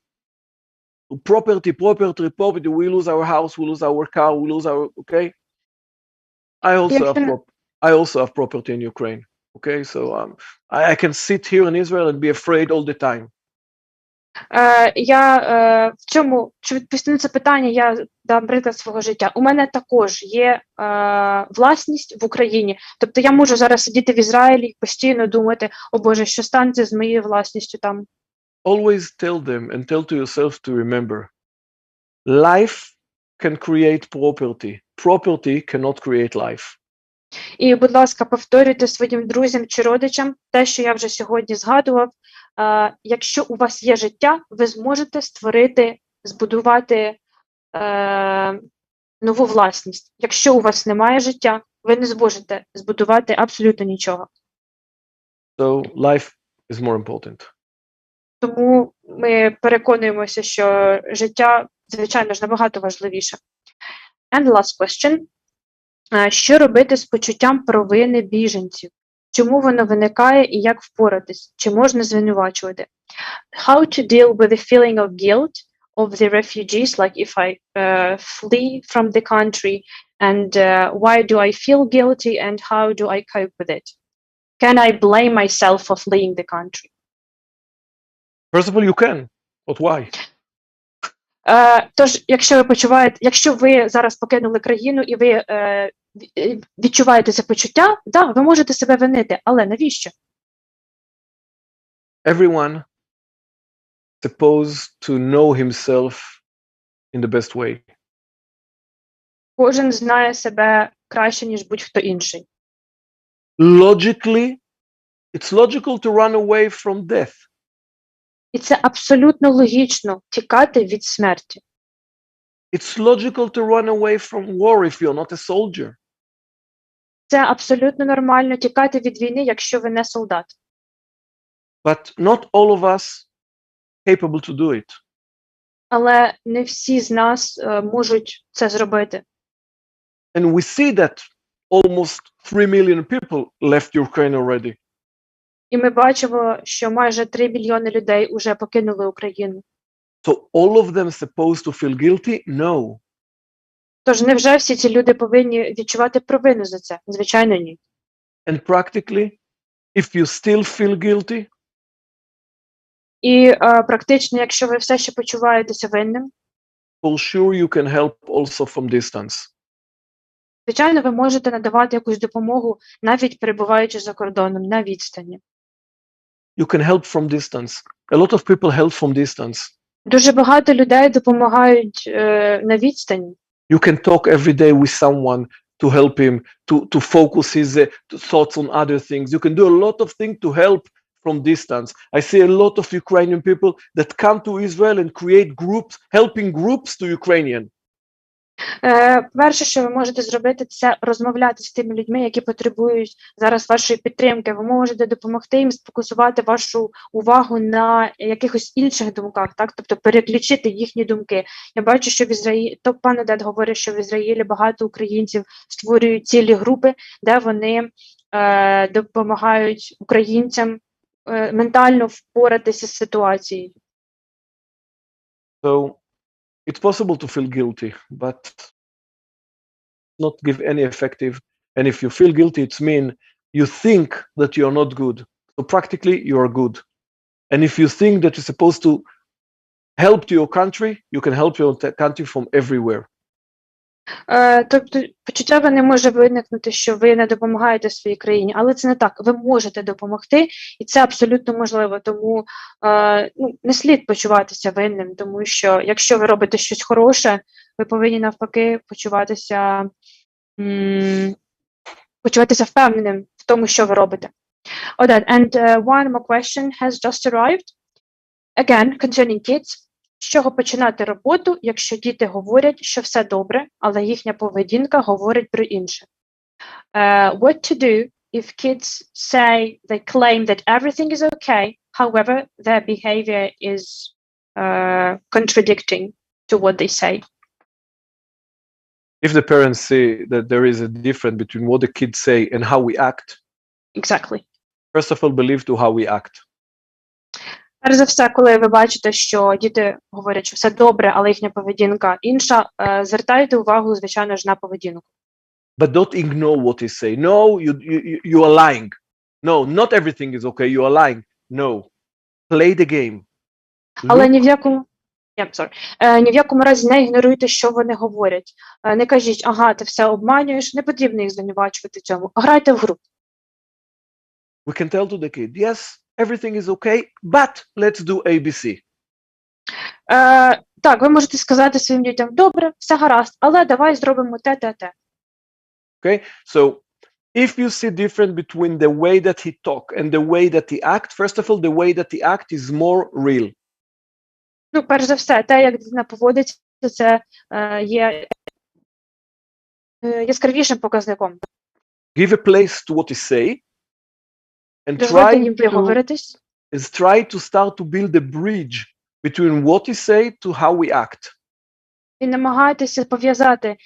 property, we lose our house, we lose our car, we lose our, okay? I also have property in Ukraine. Okay, so I can sit here in Israel and be afraid all the time. В цьому, щоб відповісти на це питання, я дам приклад свого життя. У мене також є власність в Україні. Тобто я можу зараз сидіти в Ізраїлі і постійно думати, о Боже, що станеться з моєю власністю там. Always tell them and tell to yourself to remember. Life can create property. Property cannot create life. І, будь ласка, повторюйте своїм друзям чи родичам те, що я вже сьогодні згадував. Якщо у вас є життя, ви зможете створити, збудувати нову власність. Якщо у вас немає життя, ви не зможете збудувати абсолютно нічого. So life is more important. Тому ми переконуємося, що життя, звичайно ж, набагато важливіше. And the last question. Що робити з почуттям провини біженців? Чому воно виникає і як впоратись? Чи можна звинувачувати? How to deal with the feeling of guilt of the refugees, like if I flee from the country, and why do I feel guilty and how do I cope with it? Can I blame myself for fleeing the country? First of all, you can, but why? Тож, якщо ви зараз покинули країну і ви відчуваєте це почуття, да, ви можете себе винити, але навіщо? Everyone supposed to know himself in the best way. Кожен знає себе краще, ніж будь-хто інший. Logically, it's logical to run away from death. І це абсолютно логічно тікати від смерті. It's logical to run away from war if you're not a soldier. Це абсолютно нормально тікати від війни, якщо ви не солдат. But not all of us capable to do it. Але не всі з нас можуть це зробити. And we see that almost 3 million people left Ukraine already. І ми бачимо, що майже 3 мільйони людей уже покинули Україну. So all of them supposed to feel guilty? No. Тож невже всі ці люди повинні відчувати провину за це? Звичайно, ні. And practically, if you still feel guilty, І практично, якщо ви все ще почуваєтеся винним, for sure you can help also from distance. звичайно, ви можете надавати якусь допомогу, навіть перебуваючи за кордоном, на відстані. You can help from distance. A lot of people help from distance. Дуже багато людей допомагають на відстані. You can talk every day with someone to help him, to focus his thoughts on other things. You can do a lot of things to help from distance. I see a lot of Ukrainian people that come to Israel and create groups, helping groups to Ukrainian. Перше, що ви можете зробити, це розмовляти з тими людьми, які потребують зараз вашої підтримки. Ви можете допомогти їм сфокусувати вашу увагу на якихось інших думках, так? Тобто переключити їхні думки. Я бачу, що в Ізраїлі, пан Одед говорить, що в Ізраїлі багато українців створюють цілі групи, де вони допомагають українцям ментально впоратися з ситуацією. So it's possible to feel guilty, but not give any effective. And if you feel guilty, it's mean you think that you are not good. So practically you are good. And if you think that you're supposed to help to your country, you can help your country from everywhere. Тобто почуття вини може виникнути, що ви не допомагаєте своїй країні, але це не так. Ви можете допомогти, і це абсолютно можливо. Тому не слід почуватися винним, тому що якщо ви робите щось хороше, ви повинні навпаки почуватися впевненим в тому, що ви робите. Одед, and one more question has just arrived. Again, concerning kids. З чого починати роботу, якщо діти говорять, що все добре, але їхня поведінка говорить про інше? What to do if kids say they claim that everything is okay, however their behavior is contradicting to what they say? If the parents see that there is a difference between what the kids say and how we act, Exactly. first of all, believe to how we act. Перш за все, коли ви бачите, що діти говорять, що все добре, але їхня поведінка інша, звертайте увагу, звичайно ж, на поведінку. But don't ignore what they say. No, you are lying. No, not everything is okay. You are lying. No. Play the game. Але ні в якому разі не ігноруйте, що вони говорять. Не кажіть, ага, ти все обманюєш, не потрібно їх звинувачувати цьому. Грайте в гру. We can tell to the kid, yes, everything is okay, but let's do ABC. Так, ви можете сказати своїм дітям, добре, все гаразд, але давай зробимо те, те, те. Okay, so if you see difference between the way that he talk and the way that he act, first of all, the way that he act is more real. Ну, перш за все, те, як дитина поводиться, це є яскравішим показником. Give a place to what he say and Дозвольте їм виговоритись. try to start to build a bridge between what he say to how we act. І намагайтеся пов'язати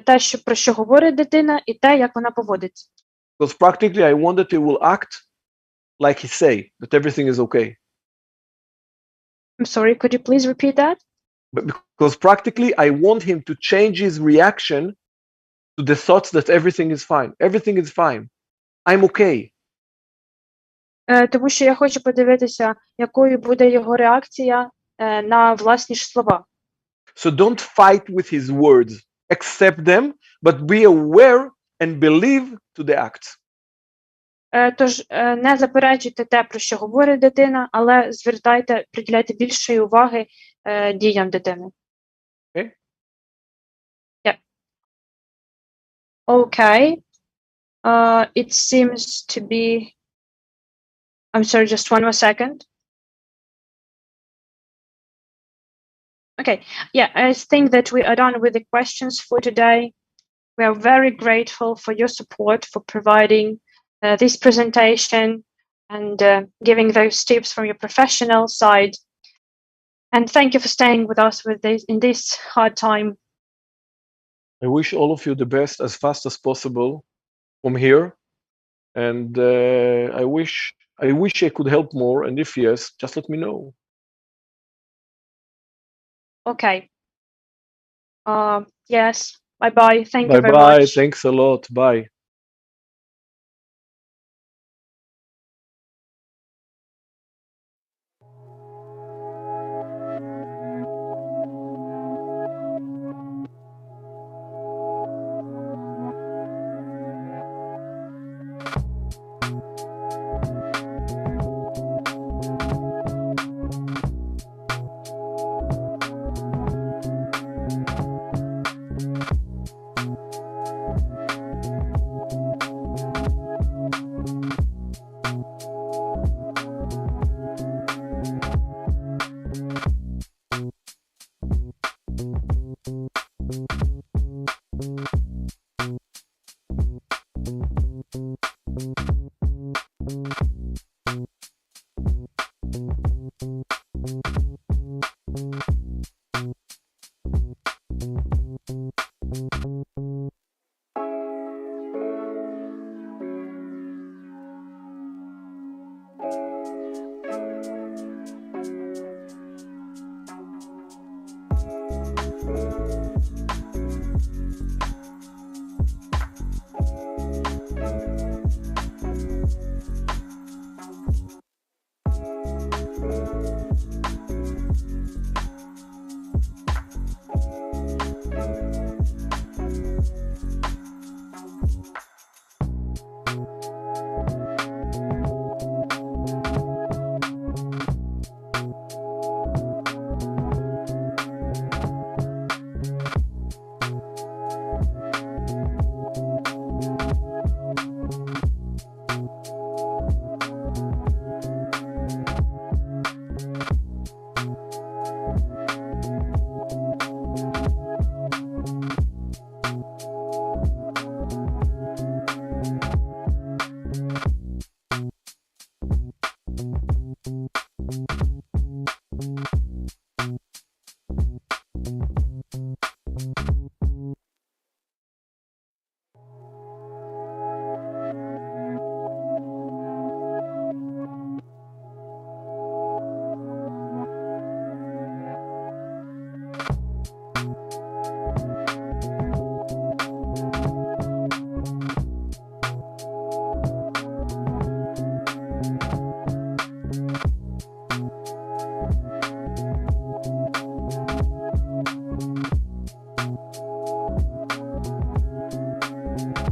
те, про що говорить дитина, і те, як вона поводиться. Because practically I want that he will act like he say, that everything is okay. I'm sorry, could you please repeat that? But because practically I want him to change his reaction to the thoughts that everything is fine. Everything is fine. I'm okay. Тому що я хочу подивитися, якою буде його реакція на власні ж слова. So don't fight with his words. Accept them, but be aware and believe to the acts. Тож не заперечуйте те, про що говорить дитина, але приділяйте більшої уваги діям дитини. Okay? Yeah. Okay. It seems to be... I'm sorry, just one more second. Okay, yeah, I think that we are done with the questions for today. We are very grateful for your support for providing this presentation and giving those tips from your professional side. And thank you for staying with us in this hard time. I wish all of you the best as fast as possible from here. And I wish I could help more. And if yes, just let me know. Okay. Yes. Bye-bye. Thank you very Bye-bye. much. Thanks a lot. Bye.